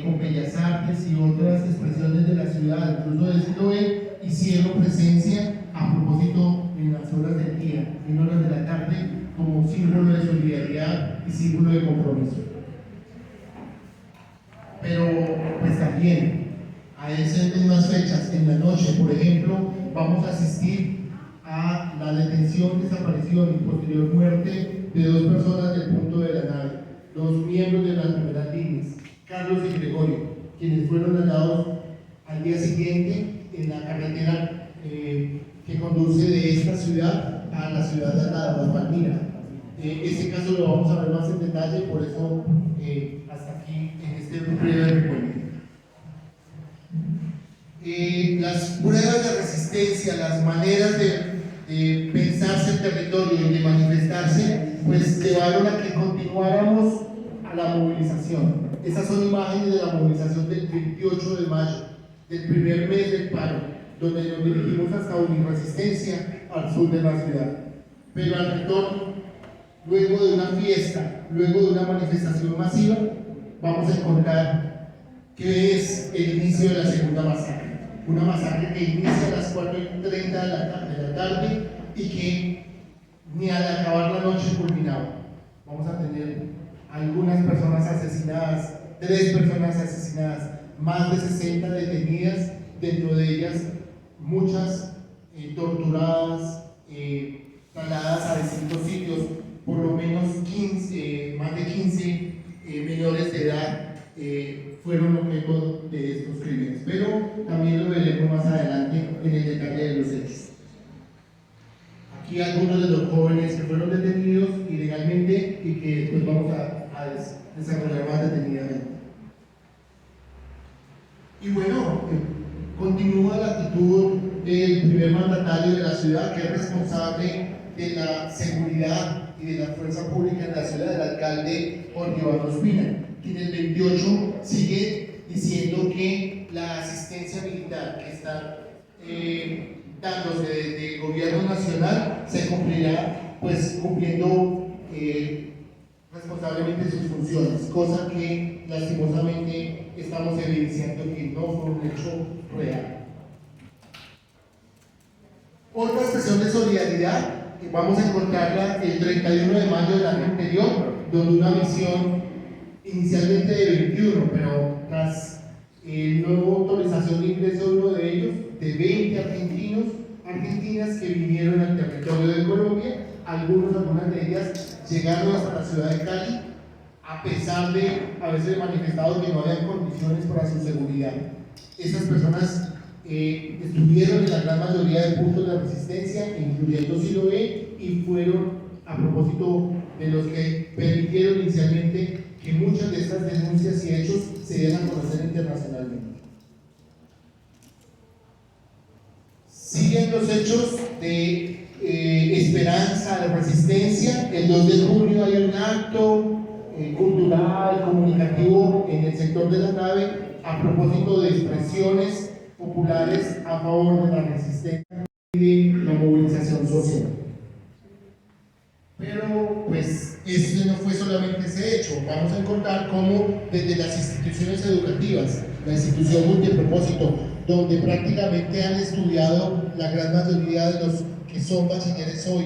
con Bellas Artes y otras expresiones de la ciudad, incluso de Siloé, hicieron presencia a propósito en las horas del día, en horas de la tarde, como símbolo de solidaridad y símbolo de compromiso. Pero pues también a esas mismas fechas, en la noche, por ejemplo, vamos a asistir a la detención, desaparición y posterior muerte de 2 personas del punto de la nave, 2 miembros de las primeras líneas, Carlos y Gregorio, quienes fueron hallados al día siguiente en la carretera que conduce de esta ciudad a la ciudad de la Palmira. Este caso lo vamos a ver más en detalle, por eso hasta aquí en este breve recuento. Las pruebas de resistencia, las maneras de pensarse el territorio y de manifestarse, pues llevaron a que continuáramos a la movilización. Esas son imágenes de la movilización del 28 de mayo, del primer mes del paro, donde nos dirigimos hasta Unirresistencia, al sur de la ciudad. Pero al retorno, luego de una fiesta, luego de una manifestación masiva, vamos a encontrar que es el inicio de la segunda masacre. Una masacre que inicia a las 4:30 de la tarde y que ni al acabar la noche culminaba. Vamos a tener algunas personas asesinadas, 3 personas asesinadas, más de 60 detenidas, dentro de ellas muchas torturadas, trasladadas a distintos sitios, por lo menos 15, más de 15 menores de edad fueron objeto de estos crímenes, pero también lo veremos más adelante en el detalle de los hechos. Aquí algunos de los jóvenes que fueron detenidos ilegalmente y que después vamos a desarrollar más detenidamente. Y bueno, continúa la actitud del primer mandatario de la ciudad, que es responsable de la seguridad y de la fuerza pública en la ciudad, el alcalde Jorge Iván Ospina, quien el 28 sigue diciendo que la asistencia militar que está dándose desde el gobierno nacional se cumplirá, pues cumpliendo responsablemente sus funciones, cosa que lastimosamente estamos evidenciando que no fue un hecho real. Otra expresión de solidaridad vamos a encontrarla el 31 de mayo del año anterior, donde una misión inicialmente de 21, pero tras nueva autorización de ingreso de uno de ellos, de 20 argentinas que vinieron al territorio de Colombia, algunas de ellas llegaron hasta la ciudad de Cali, a pesar de haberse manifestado que no había condiciones para su seguridad. Esas personas estuvieron en la gran mayoría de puntos de resistencia, incluyendo Siloé, y fueron a propósito de los que permitieron inicialmente que muchas de estas denuncias y hechos se dieran a conocer internacionalmente. Siguen los hechos de esperanza, de resistencia. El 2 de junio hay un acto cultural, comunicativo en el sector de la nave a propósito de expresiones populares a favor de la resistencia y de la movilización social. Pero pues eso no fue solamente ese hecho. Vamos a encontrar cómo desde las instituciones educativas, la institución multipropósito, donde prácticamente han estudiado la gran mayoría de los que son bachilleres hoy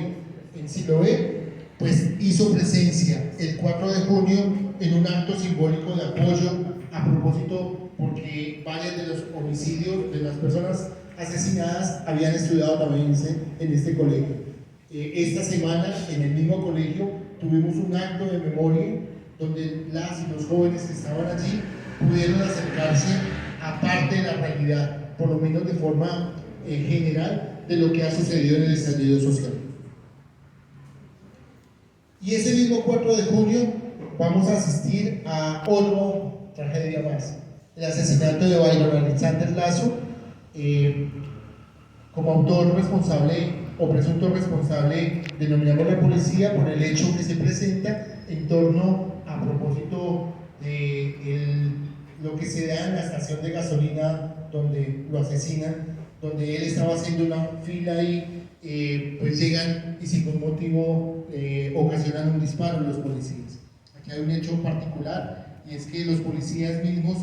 en Siloé, pues hizo presencia el 4 de junio en un acto simbólico de apoyo a propósito porque varios de los homicidios de las personas asesinadas habían estudiado también en este colegio. Esta semana en el mismo colegio tuvimos un acto de memoria donde las y los jóvenes que estaban allí pudieron acercarse a parte de la realidad, por lo menos de forma general, de lo que ha sucedido en el estallido social. Y ese mismo 4 de junio vamos a asistir a otra tragedia más, el asesinato de Byron Alexander Lazo, como autor responsable o presunto responsable, denominamos la policía por el hecho que se presenta en torno a propósito de lo que se da en la estación de gasolina donde lo asesinan, donde él estaba haciendo una fila y pues llegan y sin ningún motivo ocasionan un disparo en los policías. Aquí hay un hecho particular y es que los policías mismos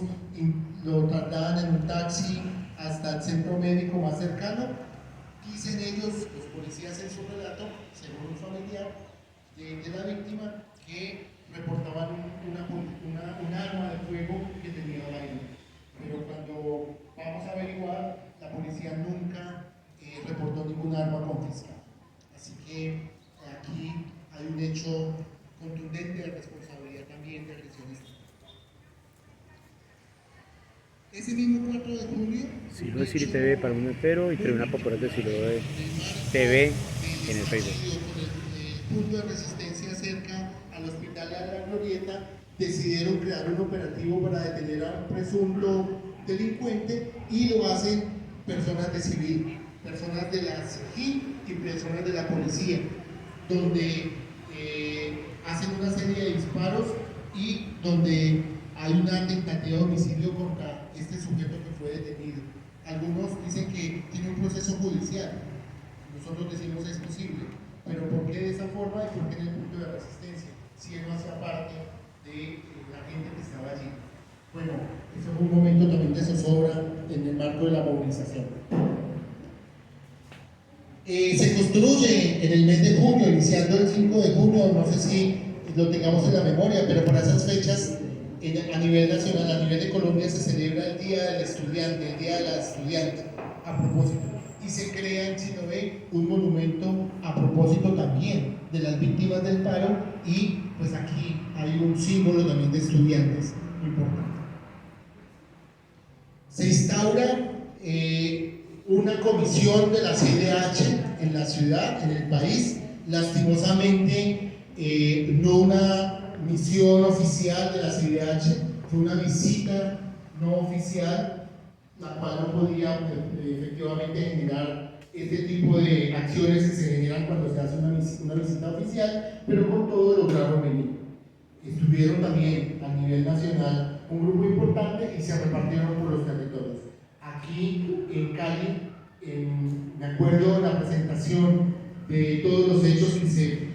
lo trasladan en un taxi hasta el centro médico más cercano. Dicen ellos, los policías en su relato, según un familiar de la víctima, que reportaban un arma de fuego que tenía baile. Pero cuando vamos a averiguar, la policía nunca reportó ningún arma confiscada. Así que aquí hay un hecho contundente de responsabilidad también de agresiones. Ese mismo 4 de julio, Siloé City TV para un entero y Tribuna Popular de Siloé TV en el Facebook. Con el punto de resistencia cerca al hospital de la Glorieta, decidieron crear un operativo para detener a un presunto delincuente y lo hacen personas de civil, personas de la SIGIN y personas de la policía, donde hacen una serie de disparos y donde hay una tentativa de homicidio contra este sujeto que fue detenido. Algunos dicen que tiene un proceso judicial, nosotros decimos es posible, pero ¿por qué de esa forma y por qué en el punto de resistencia? Si él no hacía parte de la gente que estaba allí. Bueno, eso fue un momento también de zozobra en el marco de la movilización. Se construye en el mes de junio, iniciando el 5 de junio, no sé si lo tengamos en la memoria, pero para esas fechas a nivel nacional, a nivel de Colombia, se celebra el Día del Estudiante, el Día de la Estudiante, a propósito. Y se crea en Siloé un monumento a propósito también de las víctimas del paro, y pues aquí hay un símbolo también de estudiantes importante. Se instaura una comisión de la CIDH en la ciudad, en el país, lastimosamente no una misión oficial de la CIDH, fue una visita no oficial, la cual no podía efectivamente generar este tipo de acciones que se generan cuando se hace una visita oficial, pero con todo lograron venir. Estuvieron también a nivel nacional un grupo importante y se repartieron por los territorios. Aquí en Cali, me acuerdo de la presentación de todos los hechos que se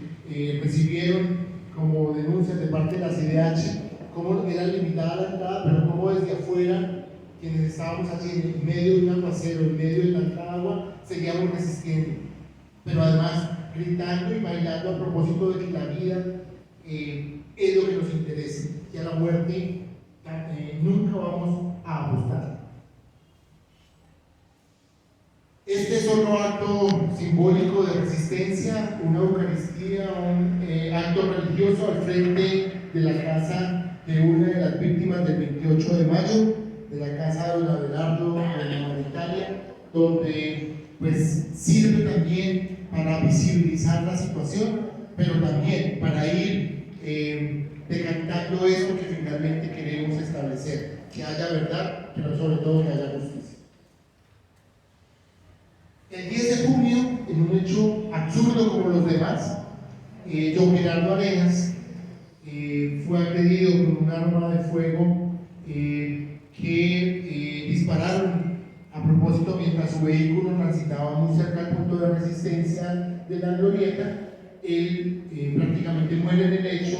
recibieron como denuncias de parte de la CIDH, cómo era limitada la entrada, pero cómo desde afuera, quienes estábamos allí en medio de un aguacero, en medio de tanta agua, seguíamos resistiendo, pero además gritando y bailando a propósito de que la vida es lo que nos interesa, que a la muerte nunca vamos a apostar. Este es otro acto simbólico de resistencia, una Eucaristía, un acto religioso al frente de la casa de una de las víctimas del 28 de mayo, de la casa de don Abelardo de la Italia, donde pues sirve también para visibilizar la situación, pero también para ir decantando eso que finalmente queremos establecer, que haya verdad, pero sobre todo que haya justicia. El 10 de junio, en un hecho absurdo como los demás, don Gerardo Arenas fue agredido con un arma de fuego que dispararon a propósito mientras su vehículo transitaba muy cerca al punto de resistencia de la Glorieta. Él prácticamente muere en el hecho,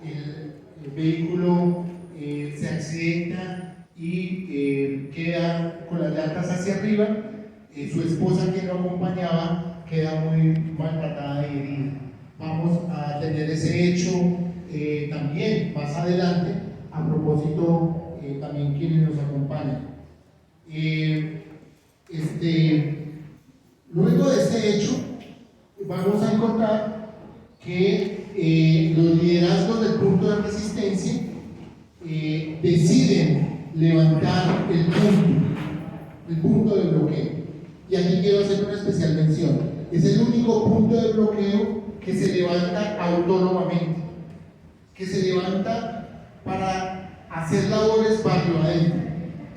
el vehículo se accidenta y queda con las llantas hacia arriba. Su esposa, quien lo acompañaba, queda muy maltratada y herida. Vamos a tener ese hecho también más adelante, a propósito también quienes nos acompañan. Luego de este hecho, vamos a encontrar que los liderazgos del punto de resistencia deciden levantar el punto de bloqueo. Y aquí quiero hacer una especial mención. Es el único punto de bloqueo que se levanta autónomamente, que se levanta para hacer labores barrio adentro,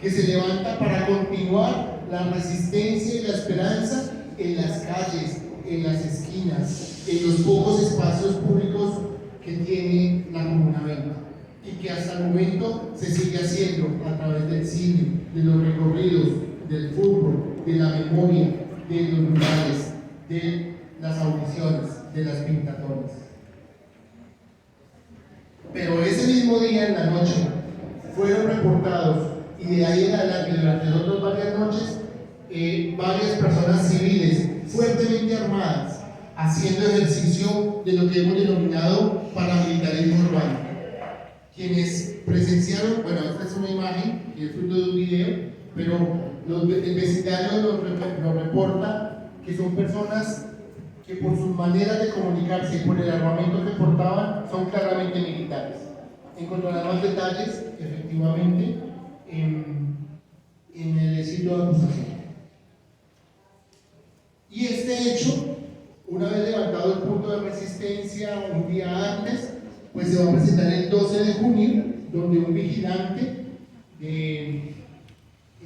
que se levanta para continuar la resistencia y la esperanza en las calles, en las esquinas, en los pocos espacios públicos que tiene la Comuna 20, y que hasta el momento se sigue haciendo a través del cine, de los recorridos, del fútbol, de la memoria, de los murales, de las audiciones, de las pintatones. Pero ese mismo día en la noche fueron reportados y de ahí en adelante, durante otras varias noches, varias personas civiles fuertemente armadas haciendo ejercicio de lo que hemos denominado paramilitarismo urbano. Quienes presenciaron, bueno, esta es una imagen que es fruto de un video, pero el vecindario nos reporta que son personas que por sus maneras de comunicarse y por el armamento que portaban son claramente militares. Encontrarán más detalles, efectivamente, en el escrito de acusación. Y este hecho, una vez levantado el punto de resistencia un día antes, pues se va a presentar el 12 de junio, donde un vigilante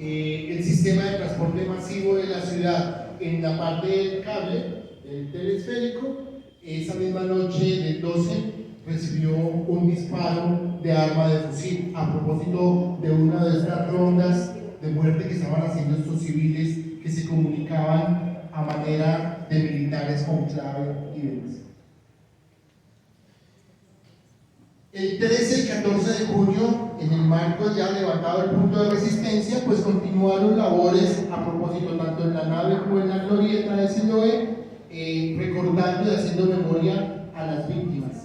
el sistema de transporte masivo de la ciudad en la parte del cable, del telesférico, esa misma noche del 12 recibió un disparo de arma de fusil a propósito de una de estas rondas de muerte que estaban haciendo estos civiles que se comunicaban a manera de militares con clave y demás. El 13 y 14 de junio, en el marco ya levantado el punto de resistencia, pues continuaron labores a propósito tanto en la nave como en la glorieta de Siloé, recordando y haciendo memoria a las víctimas,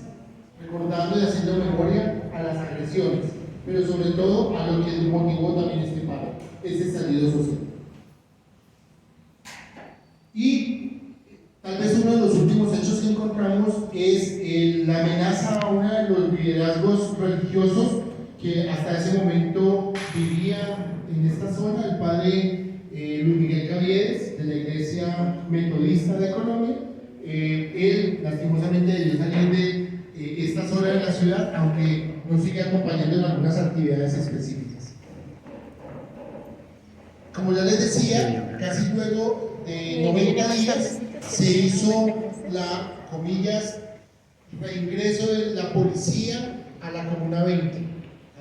recordando y haciendo memoria a las agresiones, pero sobre todo a lo que motivó también este paro, ese estallido social. Y tal vez uno de los últimos hechos que encontramos es la amenaza a uno de los liderazgos religiosos que hasta ese momento vivía en esta zona, el padre Luis Miguel Caviedes, de la Iglesia Metodista de Colombia. Él lastimosamente debió salir de esta zona de la ciudad, aunque nos sigue acompañando en algunas actividades específicas. Como ya les decía, casi luego de 90 días se hizo la, comillas, reingreso de la policía a la Comuna 20.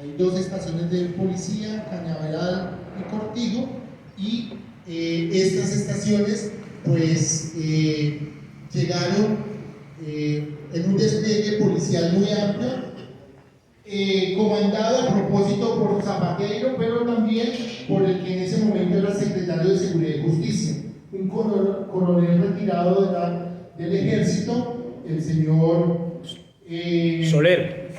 Hay dos estaciones de policía, Cañaveral y Cortijo, y estas estaciones pues llegaron en un despliegue policial muy amplio, comandado a propósito por Zapatero, pero también por el que en ese momento era secretario de Seguridad y Justicia, un coronel retirado del ejército, el señor Soler,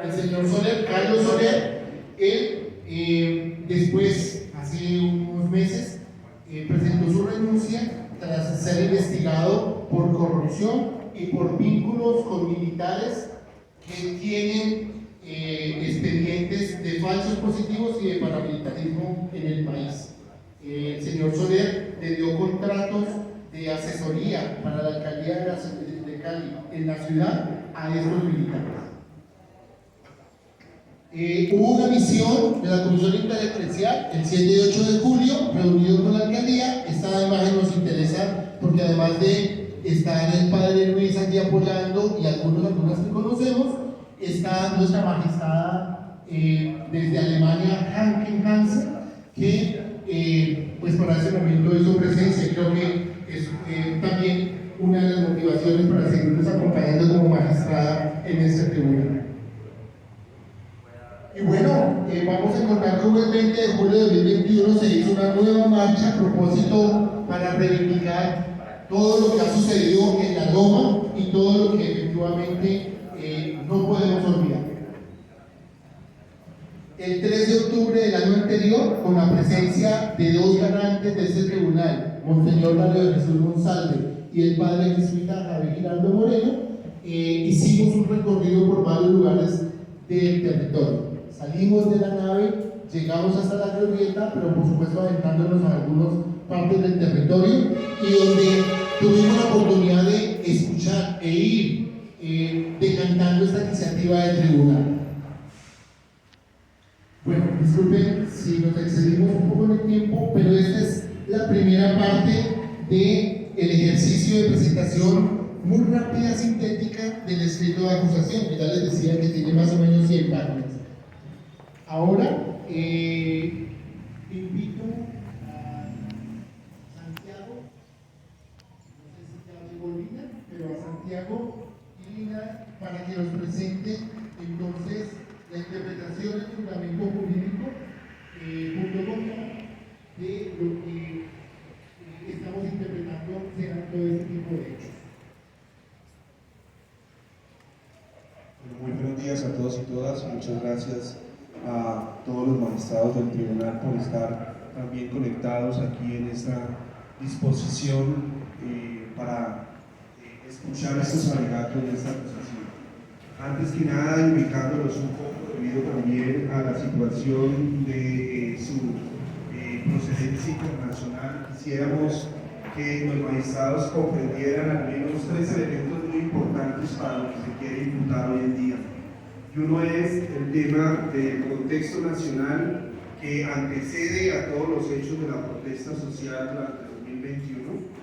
el señor Soler, Carlos Soler. Él después, hace unos meses, presentó su renuncia tras ser investigado por corrupción y por vínculos con militares que tienen expedientes de falsos positivos y de paramilitarismo en el país. El señor Soler le dio contratos de asesoría para la alcaldía de Cali en la ciudad a estos militares. Hubo una misión de la Comisión Intereclesial el 7 y 8 de julio, reunido con la alcaldía. Esta imagen nos interesa porque además de estar el padre Luis allí apoyando y algunas que conocemos, está nuestra magistrada desde Alemania, Hanken Hansen, que pues para ese momento hizo presencia. Creo que es también una de las motivaciones para seguirnos acompañando como magistrada en este tribunal. Y bueno, vamos a encontrar como el 20 de julio de 2021 se hizo una nueva marcha a propósito para reivindicar todo lo que ha sucedido en la Loma y todo lo que efectivamente no podemos olvidar. El 3 de octubre del año anterior, con la presencia de dos garantes de este tribunal, Monseñor Mario de Jesús González y el padre jesuita Javier Giraldo Moreno, hicimos un recorrido por varios lugares del territorio. Salimos de la nave, llegamos hasta la glorieta, pero por supuesto adentrándonos a algunas partes del territorio y donde tuvimos la oportunidad de escuchar e ir decantando esta iniciativa del tribunal. Bueno, disculpen si nos excedimos un poco en el tiempo, pero esta es la primera parte del ejercicio de presentación muy rápida, sintética del escrito de acusación, que ya les decía que tiene más o menos 100 páginas. Ahora, invito a Santiago, no sé si ya llegó Lina, pero a Santiago y Lina para que nos presente entonces la interpretación del fundamento jurídico punto contra de lo que estamos interpretando serán todo este tipo de hechos. Muy buenos días a todos y todas. Muchas gracias a todos los magistrados del tribunal por estar también conectados aquí en esta disposición para escuchar estos alegatos de esta acusación. Antes que nada, indicándolos un poco debido también a la situación de su procedencia internacional, quisiéramos que los magistrados comprendieran al menos 3 elementos muy importantes para lo que se quiere imputar hoy en día. Y uno es el tema del contexto nacional que antecede a todos los hechos de la protesta social durante 2021.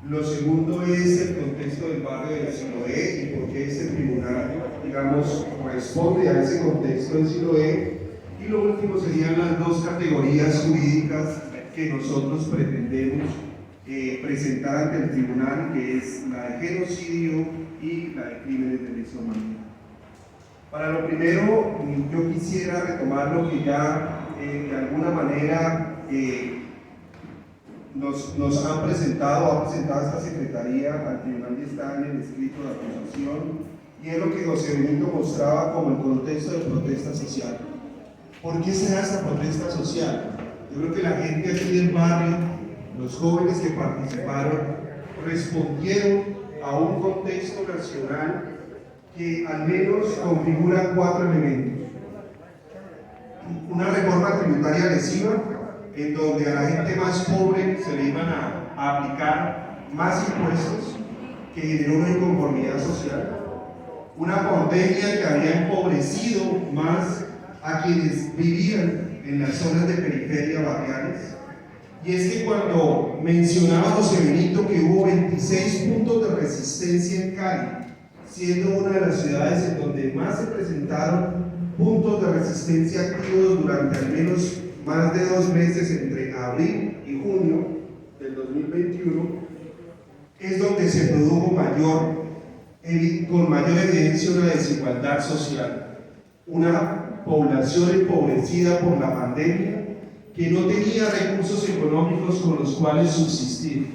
Lo segundo es el contexto del barrio de Siloé y por qué este tribunal, digamos, responde a ese contexto de Siloé. Y lo último serían las 2 categorías jurídicas que nosotros pretendemos presentar ante el tribunal, que es la de genocidio y la de crímenes de lesa humanidad. Para lo primero, yo quisiera retomar lo que ya de alguna manera nos ha presentado esta Secretaría al tribunal y está en el escrito de acusación, y es lo que José Benito mostraba como el contexto de protesta social. ¿Por qué se da esta protesta social? Yo creo que la gente aquí del barrio, los jóvenes que participaron, respondieron a un contexto nacional que al menos configura 4 elementos. Una reforma tributaria lesiva, en donde a la gente más pobre se le iban a aplicar más impuestos, que generó una inconformidad social. Una pandemia que había empobrecido más a quienes vivían en las zonas de periferia barriales. Y es que cuando mencionaba José Benito que hubo 26 puntos de resistencia en Cali, siendo una de las ciudades en donde más se presentaron puntos de resistencia activos durante al menos más de 2 meses entre abril y junio del 2021, es donde se produjo con mayor evidencia una desigualdad social, una población empobrecida por la pandemia que no tenía recursos económicos con los cuales subsistir,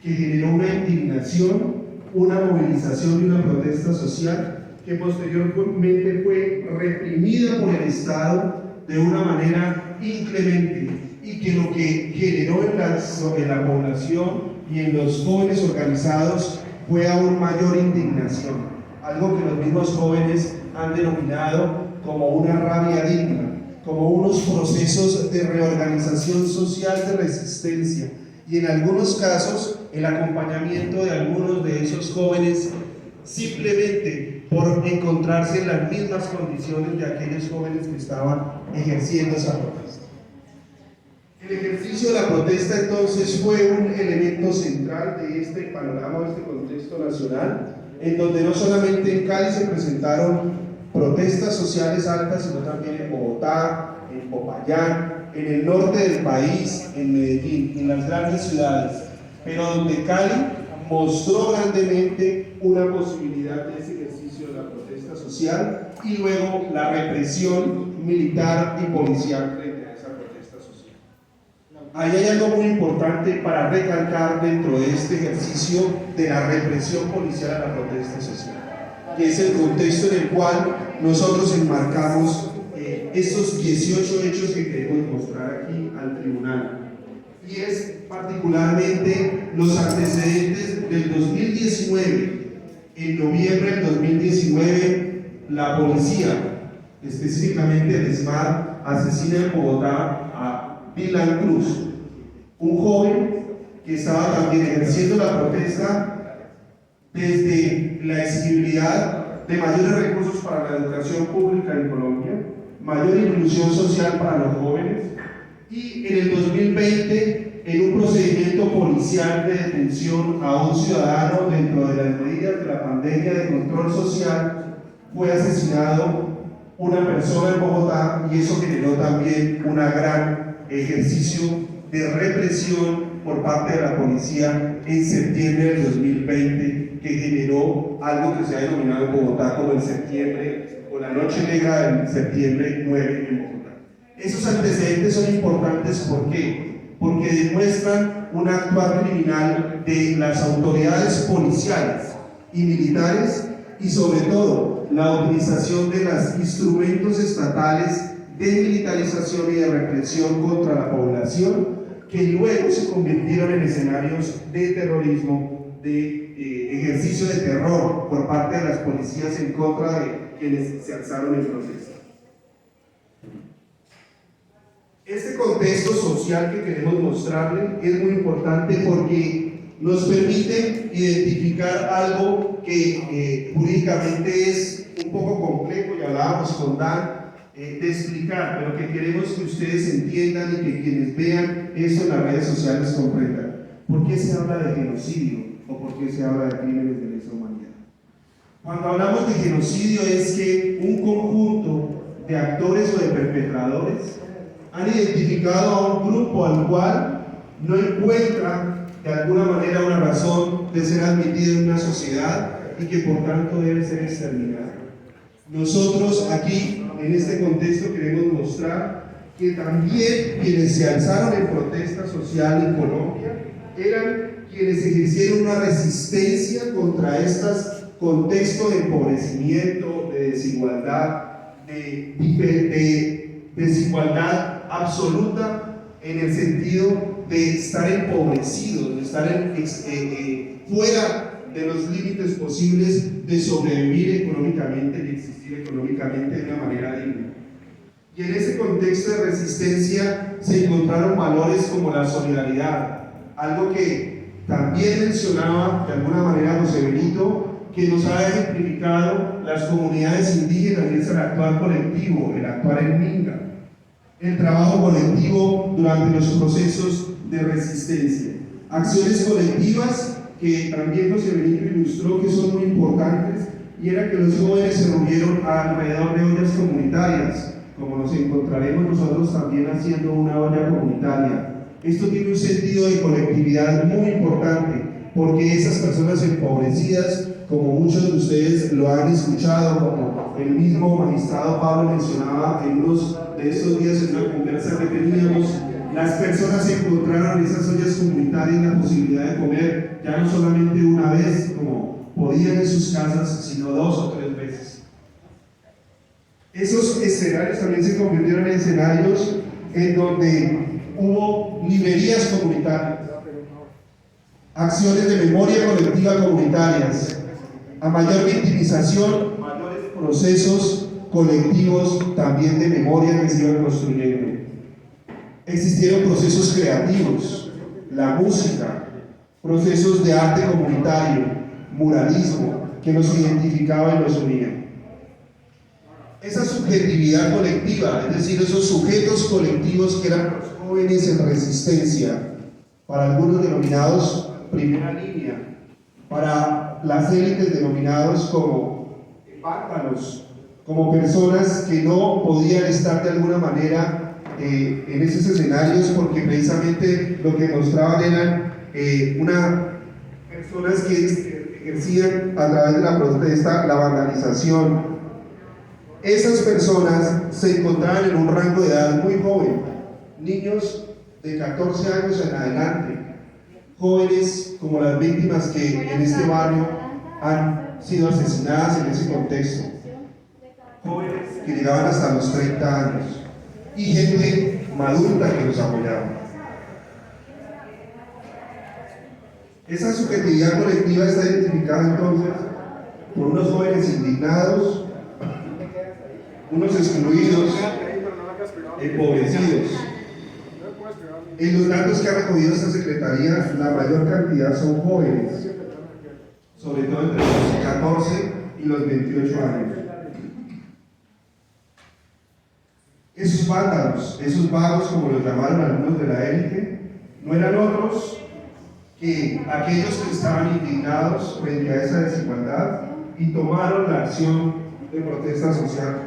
que generó una indignación, una movilización y una protesta social que posteriormente fue reprimida por el Estado de una manera inclemente, y que lo que generó en la población y en los jóvenes organizados fue aún mayor indignación, algo que los mismos jóvenes han denominado como una rabia digna, como unos procesos de reorganización social de resistencia, y en algunos casos el acompañamiento de algunos de esos jóvenes simplemente por encontrarse en las mismas condiciones de aquellos jóvenes que estaban ejerciendo esa protesta. El ejercicio de la protesta entonces fue un elemento central de este panorama, de este contexto nacional, en donde no solamente en Cali se presentaron protestas sociales altas, sino también en Bogotá, en Popayán, en el norte del país, en Medellín, en las grandes ciudades, pero donde Cali mostró grandemente una posibilidad de ese ejercicio de la protesta social, y luego la represión militar y policial frente a esa protesta social. Ahí hay algo muy importante para recalcar dentro de este ejercicio de la represión policial a la protesta social, que es el contexto en el cual nosotros enmarcamos estos 18 hechos que queremos mostrar aquí al tribunal. Y es particularmente los antecedentes del 2019. En noviembre del 2019, la policía, específicamente el SMAT, asesina en Bogotá a Dylan Cruz, un joven que estaba también ejerciendo la protesta desde la exigibilidad de mayores recursos para la educación pública en Colombia, mayor inclusión social para los jóvenes, y en el 2020, en un procedimiento policial de detención a un ciudadano dentro de las medidas de la pandemia de control social, fue asesinado una persona en Bogotá, y eso generó también un gran ejercicio de represión por parte de la policía en septiembre del 2020, que generó algo que se ha denominado en Bogotá como el septiembre, o la noche negra del septiembre 9 en Bogotá. Esos antecedentes son importantes, ¿por qué? Porque demuestran un actuar criminal de las autoridades policiales y militares y sobre todo la utilización de los instrumentos estatales de militarización y de represión contra la población que luego se convirtieron en escenarios de terrorismo, de ejercicio de terror por parte de las policías en contra de quienes se alzaron en protesta. Este contexto social que queremos mostrarle es muy importante porque nos permite identificar algo que jurídicamente es un poco complejo, y hablábamos con Dan de explicar, pero que queremos que ustedes entiendan y que quienes vean eso en las redes sociales comprendan. ¿Por qué se habla de genocidio o por qué se habla de crímenes de lesa humanidad? Cuando hablamos de genocidio es que un conjunto de actores o de perpetradores han identificado a un grupo al cual no encuentra de alguna manera una razón de ser admitido en una sociedad y que por tanto debe ser exterminado. Nosotros aquí, en este contexto, queremos mostrar que también quienes se alzaron en protesta social en Colombia eran quienes ejercieron una resistencia contra estos contextos de empobrecimiento, de desigualdad, de desigualdad absoluta en el sentido de estar empobrecidos, de estar fuera de los límites posibles de sobrevivir económicamente y existir económicamente de una manera digna. Y en ese contexto de resistencia se encontraron valores como la solidaridad, algo que también mencionaba de alguna manera José Benito, que nos ha ejemplificado las comunidades indígenas, y es el actuar colectivo, el actuar en minga, el trabajo colectivo durante los procesos de resistencia, acciones colectivas que también José Benito ilustró que son muy importantes, y era que los jóvenes se reunieron alrededor de ollas comunitarias, como nos encontraremos nosotros también haciendo una olla comunitaria. Esto tiene un sentido de colectividad muy importante, porque esas personas empobrecidas, como muchos de ustedes lo han escuchado, como el mismo magistrado Pablo mencionaba en unos de estos días en una conversa que teníamos, las personas encontraron en esas ollas comunitarias la posibilidad de comer ya no solamente una vez, como podían en sus casas, sino 2 o 3 veces. Esos escenarios también se convirtieron en escenarios en donde hubo librerías comunitarias, acciones de memoria colectiva comunitarias, a mayor victimización, mayores procesos colectivos también de memoria que se iban construyendo. Existieron procesos creativos, la música, procesos de arte comunitario, muralismo, que nos identificaba y nos unía. Esa subjetividad colectiva, es decir, esos sujetos colectivos que eran los jóvenes en resistencia, para algunos denominados primera línea, para las élites denominados como vándalos, como personas que no podían estar de alguna manera en esos escenarios, porque precisamente lo que mostraban eran personas que ejercían a través de la protesta la vandalización. Esas personas se encontraban en un rango de edad muy joven, niños de 14 años en adelante, jóvenes como las víctimas que en este barrio han sido asesinadas en ese contexto, jóvenes que llegaban hasta los 30 años y gente madura que los apoyaba. Esa subjetividad colectiva está identificada entonces por unos jóvenes indignados, unos excluidos, empobrecidos. En los datos que ha recogido esta secretaría, la mayor cantidad son jóvenes, sobre todo entre los 14 y los 28 años. Esos vándalos, esos vagos, como los llamaron algunos de la élite, no eran otros que aquellos que estaban indignados frente a esa desigualdad y tomaron la acción de protesta social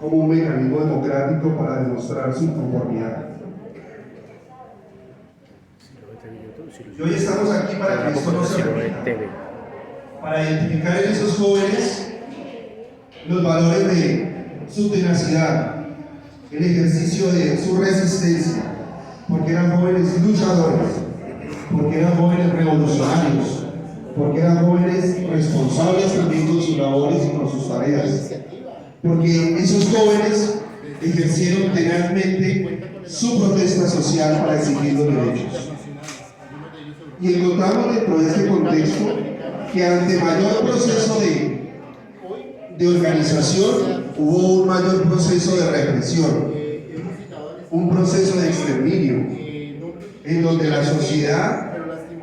como un mecanismo democrático para demostrar su inconformidad. Y hoy estamos aquí para que esto no se repita, para identificar en esos jóvenes los valores de su tenacidad, el ejercicio de su resistencia, porque eran jóvenes luchadores, porque eran jóvenes revolucionarios, porque eran jóvenes responsables también con sus labores y con sus tareas, porque esos jóvenes ejercieron tenazmente su protesta social para exigir los derechos. Y encontramos dentro de este contexto que ante mayor proceso de organización hubo un mayor proceso de represión, un proceso de exterminio, en donde la sociedad,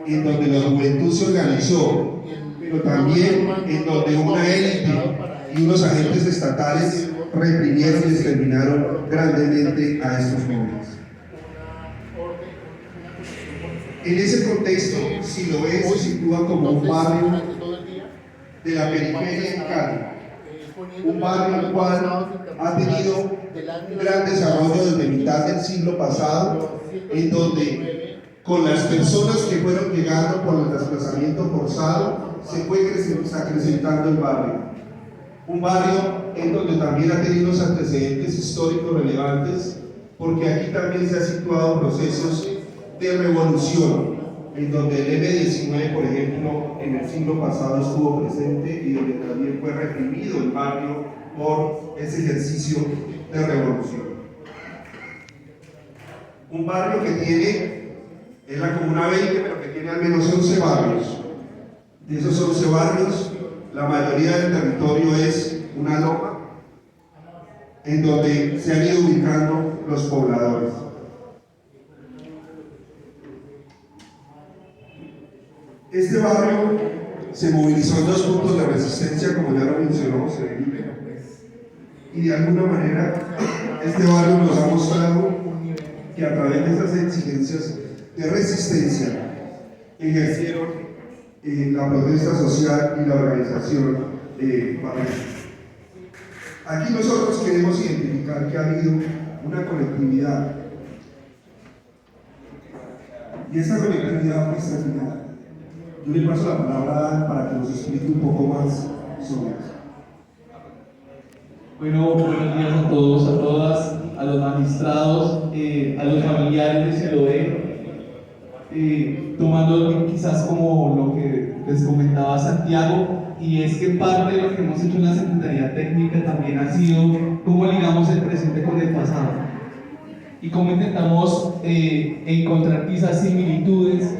en donde la juventud se organizó, pero también en donde una élite y unos agentes estatales reprimieron y exterminaron grandemente a estos jóvenes. En ese contexto, Siloé se sitúa como un barrio de la periferia en Cali, un barrio el cual ha tenido un gran desarrollo desde mitad del siglo pasado, en donde con las personas que fueron llegando por el desplazamiento forzado se fue acrecentando el barrio. Un barrio en donde también ha tenido unos antecedentes históricos relevantes, porque aquí también se han situado procesos de revolución, en donde el M-19, por ejemplo, en el siglo pasado estuvo presente y donde también fue reprimido el barrio por ese ejercicio de revolución. Un barrio que tiene, es la Comuna 20, pero que tiene al menos 11 barrios. De esos 11 barrios, la mayoría del territorio es una loma, en donde se han ido ubicando los pobladores. Este barrio se movilizó en 2 puntos de resistencia, como ya lo mencionó José Felipe, y de alguna manera este barrio nos ha mostrado que a través de esas exigencias de resistencia ejercieron la protesta social y la organización barrial. Aquí nosotros queremos identificar que ha habido una colectividad, y esa colectividad fue exterminada. Yo le paso la palabra para que nos explique un poco más sobre eso. Bueno, buenos días a todos, a todas, a los magistrados, a los familiares de Siloé, tomando quizás como lo que les comentaba Santiago, y es que parte de lo que hemos hecho en la Secretaría Técnica también ha sido cómo ligamos el presente con el pasado y cómo intentamos encontrar quizás similitudes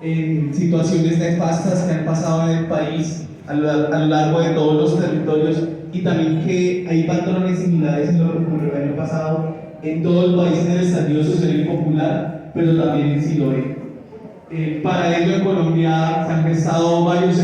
en situaciones nefastas que han pasado en el país a lo largo de todos los territorios, y también que hay patrones similares en lo que ocurrió el año pasado en todo el país en el estallido social y popular, pero también en Siloé. Para ello en Colombia se han gestado varios